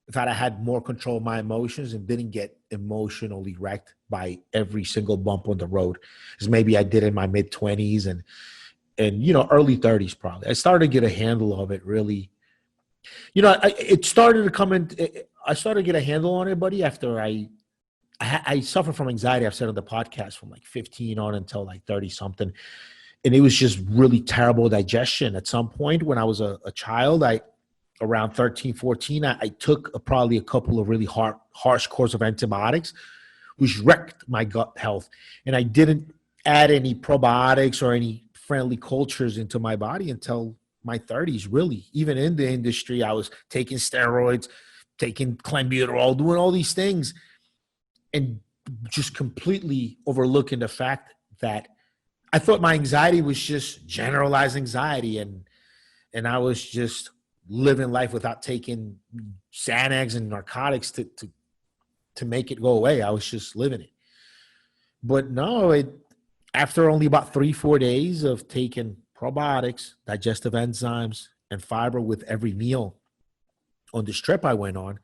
if I'd had more control of my emotions and didn't get emotionally wrecked by every single bump on the road, as maybe I did in my mid-20s and you know, early 30s probably. I started to get a handle of it really. You know, I started to get a handle on it, buddy, after I suffer from anxiety. I've said on the podcast from like 15 on until like 30 something. And it was just really terrible digestion. At some point when I was a child, I around 13, 14, I took probably a couple of really harsh course of antibiotics, which wrecked my gut health. And I didn't add any probiotics or any friendly cultures into my body until my 30s, really. Even in the industry, I was taking steroids, taking clenbuterol, doing all these things, and just completely overlooking the fact that I thought my anxiety was just generalized anxiety, and I was just living life without taking Xanax and narcotics to make it go away. I was just living it. But no, after only about 3-4 days of taking probiotics, digestive enzymes, and fiber with every meal on this trip I went on,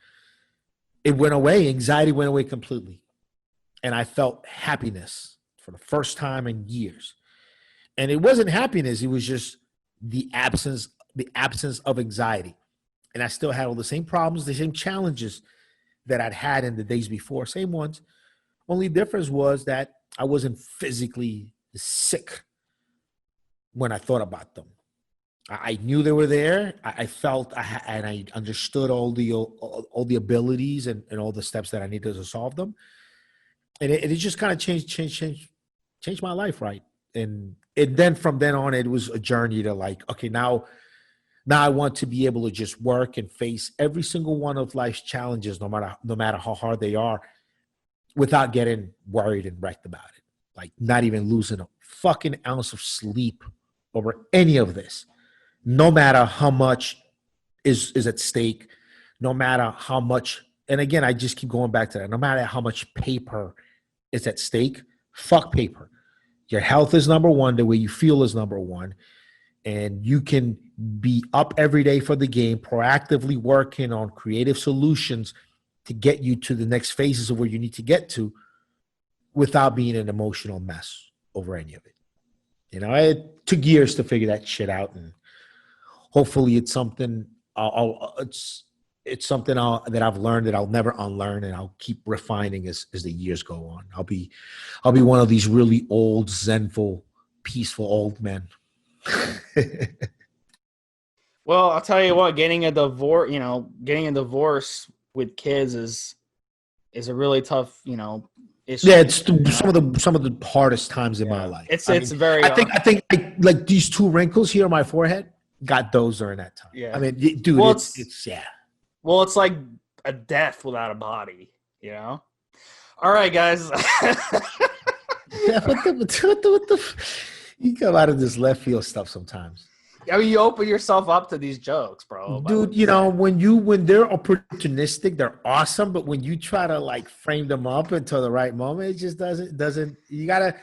it went away. Anxiety went away completely. And I felt happiness for the first time in years. And it wasn't happiness. It was just the absence of anxiety. And I still had all the same problems, the same challenges that I'd had in the days before, same ones. Only difference was that I wasn't physically sick when I thought about them. I knew they were there. I felt and I understood all the abilities and all the steps that I needed to solve them. And it just kind of changed my life, right? And then from then on, it was a journey to like, okay, now I want to be able to just work and face every single one of life's challenges, no matter how hard they are, without getting worried and wrecked about it. Like not even losing a fucking ounce of sleep over any of this, no matter how much is at stake, no matter how much. And again, I just keep going back to that. No matter how much paper is at stake, fuck paper. Your health is number one. The way you feel is number one. And you can be up every day for the game, proactively working on creative solutions to get you to the next phases of where you need to get to without being an emotional mess over any of it. You know, it took years to figure that shit out, and hopefully it's something it's something that I've learned that I'll never unlearn, and I'll keep refining as the years go on. I'll be one of these really old, zenful, peaceful old men. Well, I'll tell you what, getting a divorce with kids is a really tough, issue. Yeah, it's some of the hardest times in my life. It's very. I think like these two wrinkles here on my forehead got those during that time. Yeah. I mean, dude, well, it's yeah. Well, it's like a death without a body, All right, guys. Yeah, what the you come out of this left field stuff sometimes. I mean, you open yourself up to these jokes, bro. Dude, when they're opportunistic, they're awesome. But when you try to like frame them up until the right moment, it just doesn't. You gotta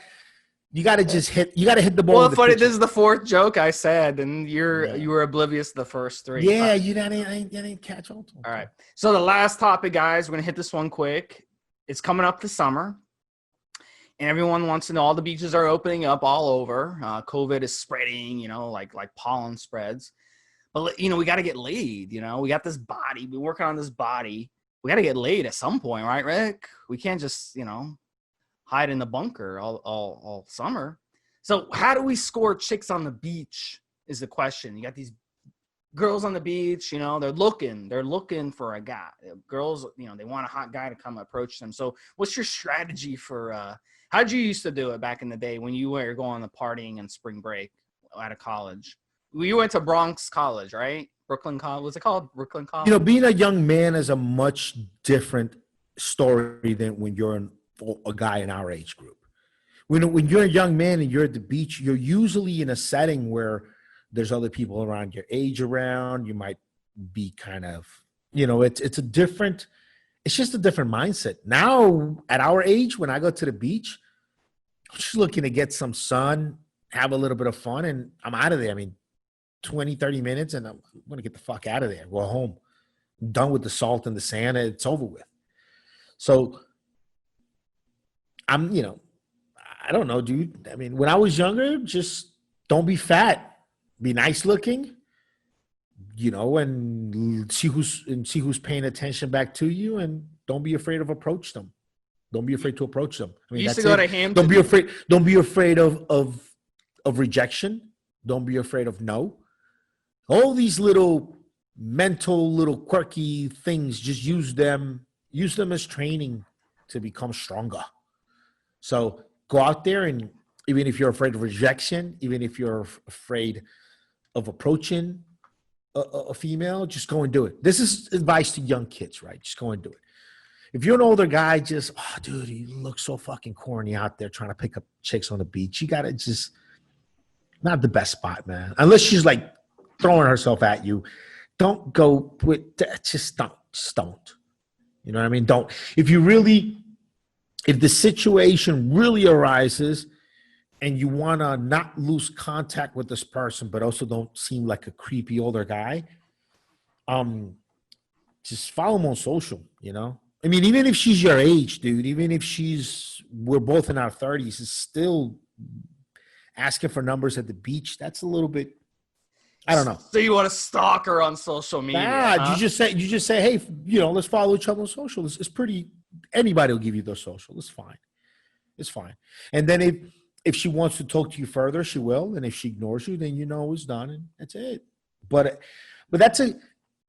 just hit. You gotta hit the ball. Well, funny. This is the fourth joke I said, and you were oblivious to the first three. Yeah, you didn't catch on to them. All right. So the last topic, guys, we're gonna hit this one quick. It's coming up this summer. And everyone wants to know, all the beaches are opening up all over. COVID is spreading, like pollen spreads. But, we got to get laid, We got this body. We're working on this body. We got to get laid at some point, right, Rick? We can't just, hide in the bunker all summer. So how do we score chicks on the beach is the question. You got these girls on the beach, they're looking for a guy. Girls, they want a hot guy to come approach them. So what's your strategy for how'd you used to do it back in the day when you were going to partying and spring break out of college? You went to Bronx College, right? Brooklyn College. What's it called? Brooklyn College? Being a young man is a much different story than when you're a guy in our age group. When you're a young man and you're at the beach, you're usually in a setting where there's other people around your age around. You might be kind of, it's just a different mindset. Now, at our age, when I go to the beach, I'm just looking to get some sun, have a little bit of fun, and I'm out of there. I mean, 20, 30 minutes, and I'm going to get the fuck out of there. Go home. I'm done with the salt and the sand, and it's over with. So, I don't know, dude. I mean, when I was younger, just don't be fat. Be nice looking. And see who's paying attention back to you, and don't be afraid of approach them. Don't be afraid to approach them. I mean, you used to go to Hampton. Don't be afraid of rejection. Don't be afraid of no. All these little mental little quirky things. Just use them as training to become stronger. So go out there, and even if you're afraid of rejection, even if you're afraid of approaching a female, just go and do it. This is advice to young kids, right? Just go and do it. If you're an older guy, just, oh, dude, he looks so fucking corny out there trying to pick up chicks on the beach. You got to just, not the best spot, man. Unless she's like throwing herself at you. Don't go with that. Just don't. You know what I mean? Don't. If the situation really arises and you want to not lose contact with this person, but also don't seem like a creepy older guy, just follow him on social, you know? I mean, even if she's your age, dude, even if we're both in our 30s, is still asking for numbers at the beach. That's a little bit, I don't know. So you want to stalk her on social media? Nah, you just say, hey, let's follow each other on social. It's pretty, anybody will give you their social. It's fine. It's fine. And then if she wants to talk to you further, she will. And if she ignores you, then it's done, and that's it. But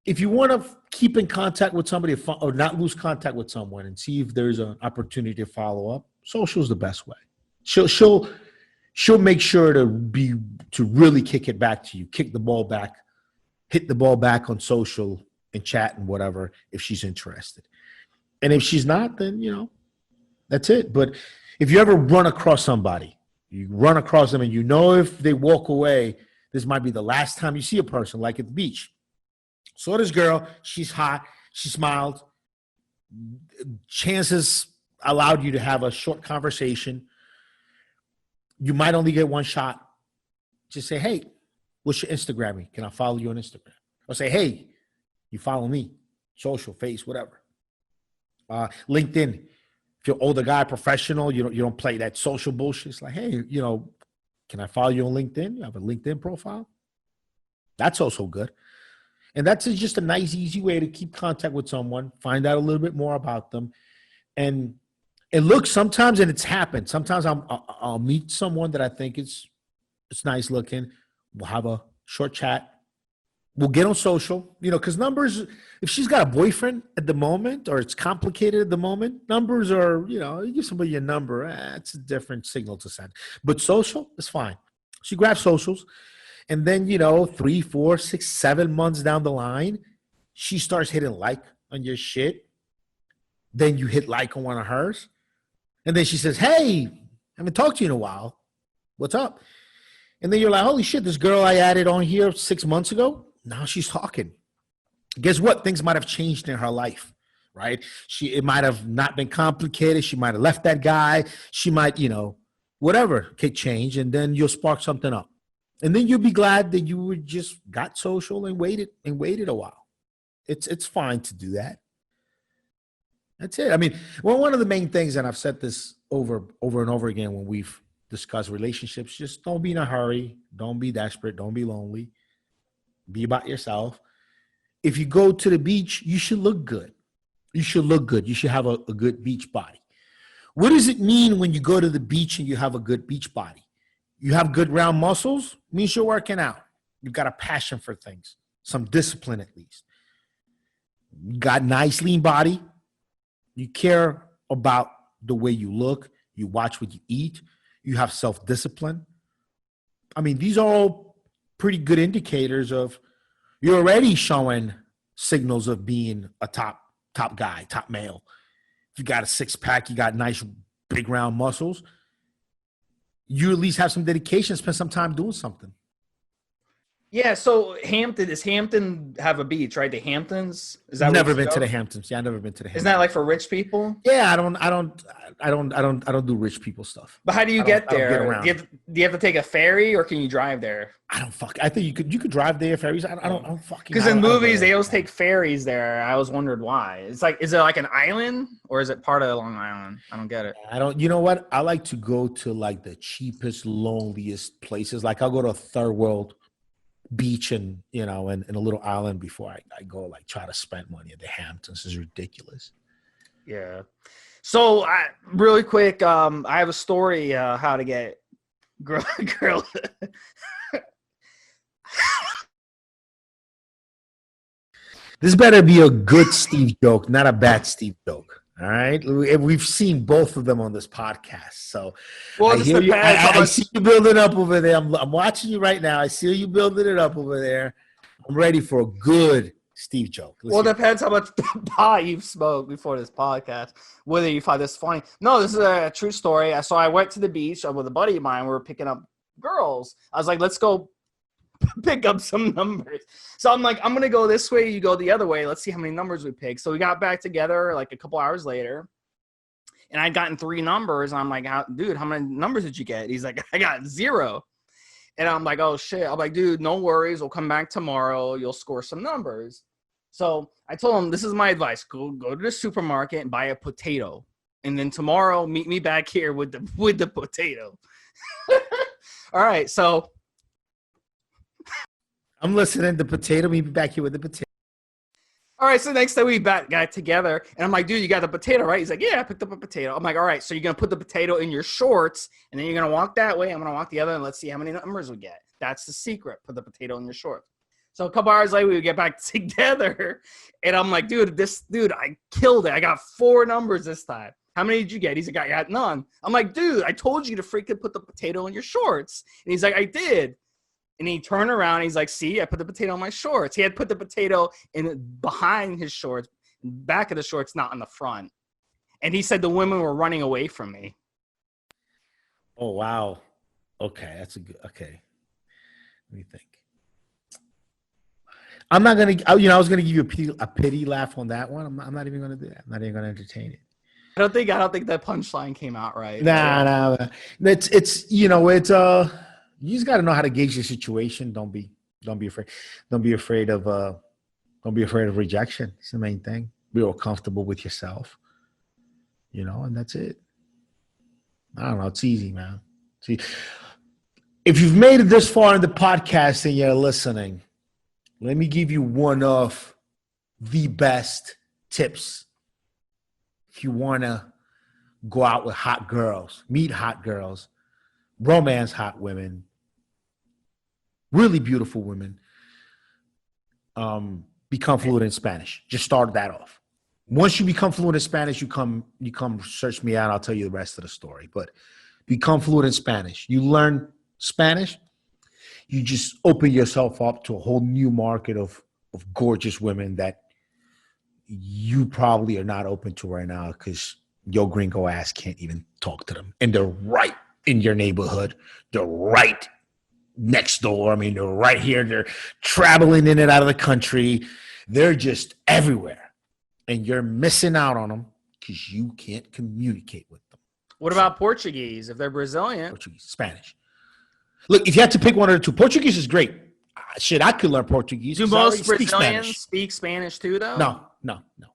if you want to keep in contact with somebody or not lose contact with someone and see if there's an opportunity to follow up, social is the best way. She'll make sure to really kick it back to you, kick the ball back, hit the ball back on social and chat and whatever if she's interested. And if she's not, then that's it. But if you ever run across somebody, you run across them and if they walk away, this might be the last time you see a person, like at the beach. Saw this girl, she's hot, she smiled. Chances allowed you to have a short conversation. You might only get one shot. Just say, hey, what's your Instagram? Can I follow you on Instagram? Or say, hey, you follow me, social, face, whatever. LinkedIn. If you're an older guy, professional, you don't play that social bullshit. It's like, hey, can I follow you on LinkedIn? You have a LinkedIn profile? That's also good. And that's just a nice, easy way to keep contact with someone, find out a little bit more about them. And look, sometimes, and it's happened, sometimes I'll meet someone that I think it's nice looking. We'll have a short chat. We'll get on social, because numbers, if she's got a boyfriend at the moment or it's complicated at the moment, numbers are, you give somebody a number, it's a different signal to send. But social is fine. She grabs socials. And then, 3, 4, 6, 7 months down the line, she starts hitting like on your shit. Then you hit like on one of hers. And then she says, hey, I haven't talked to you in a while. What's up? And then you're like, holy shit, this girl I added on here 6 months ago, now she's talking. Guess what? Things might have changed in her life, right? It might have not been complicated. She might have left that guy. She might, whatever could change. And then you'll spark something up. And then you'll be glad that you just got social and waited a while. It's fine to do that. That's it. I mean, one of the main things, and I've said this over and over again when we've discussed relationships, just don't be in a hurry. Don't be desperate. Don't be lonely. Be about yourself. If you go to the beach, you should look good. You should look good. You should have a good beach body. What does it mean when you go to the beach and you have a good beach body? You have good round muscles, means you're working out. You've got a passion for things, some discipline at least. You got nice lean body. You care about the way you look. You watch what you eat. You have self-discipline. I mean, these are all pretty good indicators of you're already showing signals of being a top guy, top male. If you got a six-pack, you got nice big round muscles, you at least have some dedication, spend some time doing something. Yeah, so does Hampton have a beach, right? The Hamptons? Is that never been to the Hamptons? Yeah, I've never been to the Hamptons. Isn't that like for rich people? Yeah, I don't do rich people stuff. But how do you get there? Do you have to take a ferry, or can you drive there? I think you could drive there, ferries. I don't fucking. Because in movies they always take ferries there. I always wondered why. It's like, is it like an island or is it part of Long Island? I don't get it. You know what? I like to go to like the cheapest, loneliest places. Like I'll go to a third world beach and in a little island before I go like try to spend money at the Hamptons. Is ridiculous. Yeah. So really quick, I have a story how to get girl This better be a good Steve joke, not a bad Steve joke. All right. We've seen both of them on this podcast. So Well, I this hear you. depends how I much. see you building up over there. I'm watching you right now. I see you building it up over there. I'm ready for a good Steve joke. Well, it depends how much pot you've smoked before this podcast, whether you find this funny. No, this is a true story. So I went to the beach with a buddy of mine. We were picking up girls. I was like, let's go pick up some numbers. So I'm like, I'm going to go this way. You go the other way. Let's see how many numbers we pick. So we got back together like a couple hours later. And I'd gotten 3 numbers. And I'm like, dude, how many numbers did you get? He's like, I got 0. And I'm like, oh, shit. I'm like, dude, no worries. We'll come back tomorrow. You'll score some numbers. So I told him, this is my advice. Go to the supermarket and buy a potato. And then tomorrow, meet me back here with the potato. All right. So I'm listening. The potato. Meet me back here with the potato. all right. So next time we got together, and I'm like, dude, you got the potato, right? He's like, yeah, I picked up a potato. I'm like, all right. So you're going to put the potato in your shorts, and then you're going to walk that way. I'm going to walk the other, and let's see how many numbers we get. That's the secret. Put the potato in your shorts. So a couple hours later, we would get back together, and I'm like, dude, I killed it. I got 4 numbers this time. How many did you get? He's like, I got none. I'm like, dude, I told you to freaking put the potato in your shorts. And he's like, I did. And he turned around, and he's like, see, I put the potato in my shorts. He had put the potato behind his shorts, back of the shorts, not on the front. And he said the women were running away from me. Oh, wow. Okay. That's a good. Okay. Let me think. I'm not going to, I was going to give you a pity laugh on that one. I'm not even going to do that. I'm not even going to entertain it. I don't think that punchline came out right. Nah. It's you just got to know how to gauge the situation. Don't be afraid. Don't be afraid of rejection. It's the main thing. Be all comfortable with yourself, and that's it. I don't know. It's easy, man. See, if you've made it this far in the podcast and you're listening, let me give you one of the best tips. If you want to go out with hot girls, meet hot girls, romance hot women, really beautiful women, become fluent in Spanish. Just start that off. Once you become fluent in Spanish, you come search me out. I'll tell you the rest of the story. But become fluent in Spanish. You learn Spanish, you just open yourself up to a whole new market of gorgeous women that you probably are not open to right now because your gringo ass can't even talk to them. And they're right in your neighborhood. They're right next door. I mean, they're right here. They're traveling in and out of the country. They're just everywhere. And you're missing out on them because you can't communicate with them. What about Portuguese? If they're Brazilian? Portuguese, Spanish. Look, if you had to pick one or two, Portuguese is great. Shit, I could learn Portuguese. Do most Brazilians speak Spanish too, though? No.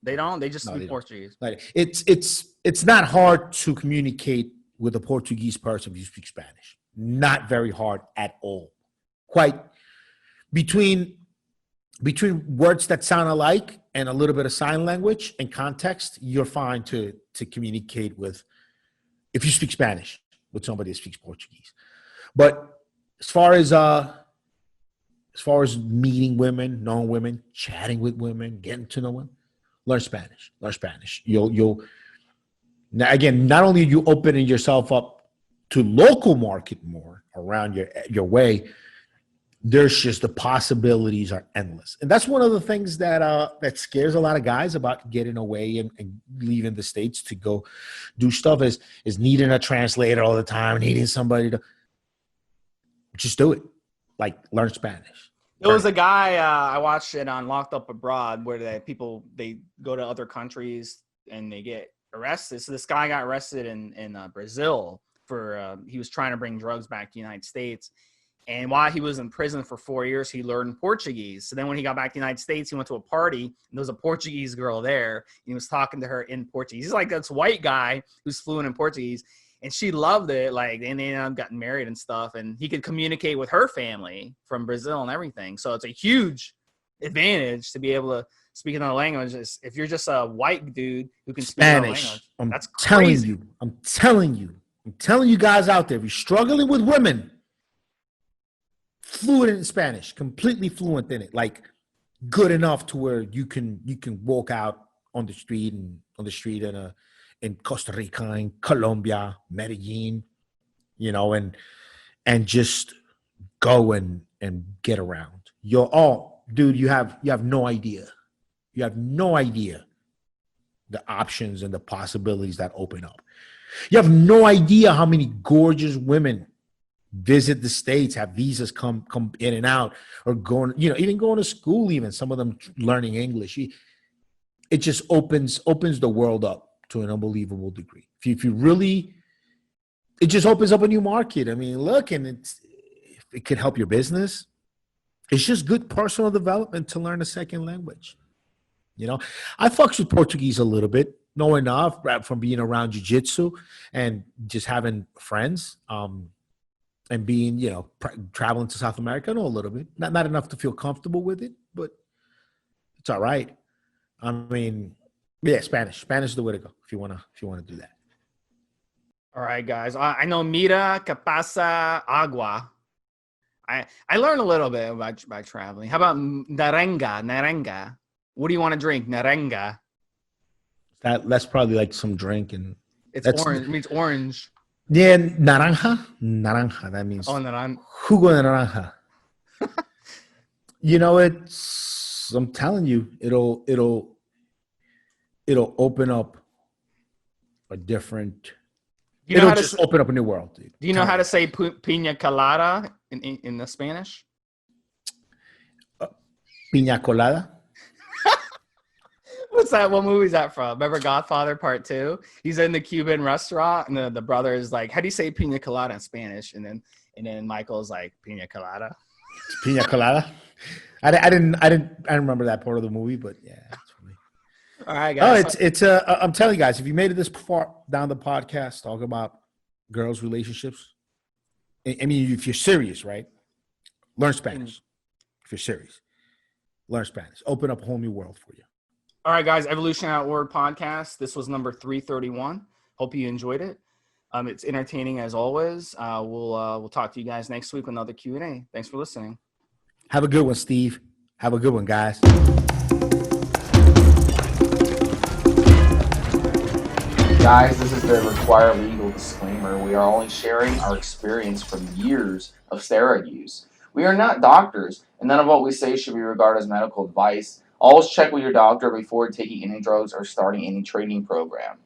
They don't? They just speak Portuguese. It's not hard to communicate with a Portuguese person if you speak Spanish. Not very hard at all. Quite between words that sound alike and a little bit of sign language and context, you're fine to communicate with if you speak Spanish with somebody that speaks Portuguese. But as far as meeting women, knowing women, chatting with women, getting to know women, learn Spanish. Learn Spanish. You'll now again, not only are you opening yourself up to local market more around your way, there's just the possibilities are endless. And that's one of the things that scares a lot of guys about getting away and leaving the States to go do stuff is needing a translator all the time, needing somebody to just do it. Like learn Spanish. There was a guy I watched it on Locked Up Abroad where they go to other countries and they get arrested. So this guy got arrested in Brazil for he was trying to bring drugs back to the United States. And while he was in prison for 4 years, he learned Portuguese. So then when he got back to the United States, he went to a party, and there was a Portuguese girl there. And he was talking to her in Portuguese. He's like this white guy who's fluent in Portuguese. And she loved it. Like, and they ended up getting married and stuff. And he could communicate with her family from Brazil and everything. So it's a huge advantage to be able to speak another language. If you're just a white dude who can speak another language, that's crazy. I'm telling you guys out there, if you're struggling with women, fluent in Spanish, completely fluent in it. Like, good enough to where you can walk out on the street in Costa Rica, in Colombia, Medellin, and just go and get around. Dude, you have no idea. You have no idea the options and the possibilities that open up. You have no idea how many gorgeous women visit the States, have visas come in and out, or going, even going to school, even some of them learning English. It just opens the world up to an unbelievable degree. If you really, it just opens up a new market. I mean, look, and it could help your business. It's just good personal development to learn a second language. I fucks with Portuguese a little bit, know enough from being around jiu-jitsu and just having friends. And being, traveling to South America, I know a little bit. Not enough to feel comfortable with it, but it's all right. I mean, yeah, Spanish. Spanish is the way to go if you wanna do that. All right, guys. I know mira, que pasa, agua. I learned a little bit by traveling. How about narenga? What do you want to drink? Narenga. That's probably like some drink, and it's orange. It means orange. Yeah, naranja. That means naranja. Jugo de naranja. I'm telling you, it'll open up a different. Open up a new world, dude. Do you know how to say piña colada in the Spanish? Piña colada. What's that? What movie is that from? Remember Godfather Part 2? He's in the Cuban restaurant, and the brother is like, "How do you say piña colada in Spanish?" And then Michael's like, "Piña colada." Piña colada. I didn't remember that part of the movie, but yeah. It's funny. All right, guys. I'm telling you guys, if you made it this far down the podcast, talk about girls' relationships. I mean, if you're serious, right? Learn Spanish. If you're serious, learn Spanish. Open up a whole new world for you. All right, guys, Evolutionary Podcast. This was number 331. Hope you enjoyed it. It's entertaining as always. We'll talk to you guys next week with another Q&A. Thanks for listening. Have a good one, Steve. Have a good one, guys. Guys, this is the required legal disclaimer. We are only sharing our experience from years of steroid use. We are not doctors, and none of what we say should be regarded as medical advice. Always check with your doctor before taking any drugs or starting any training program.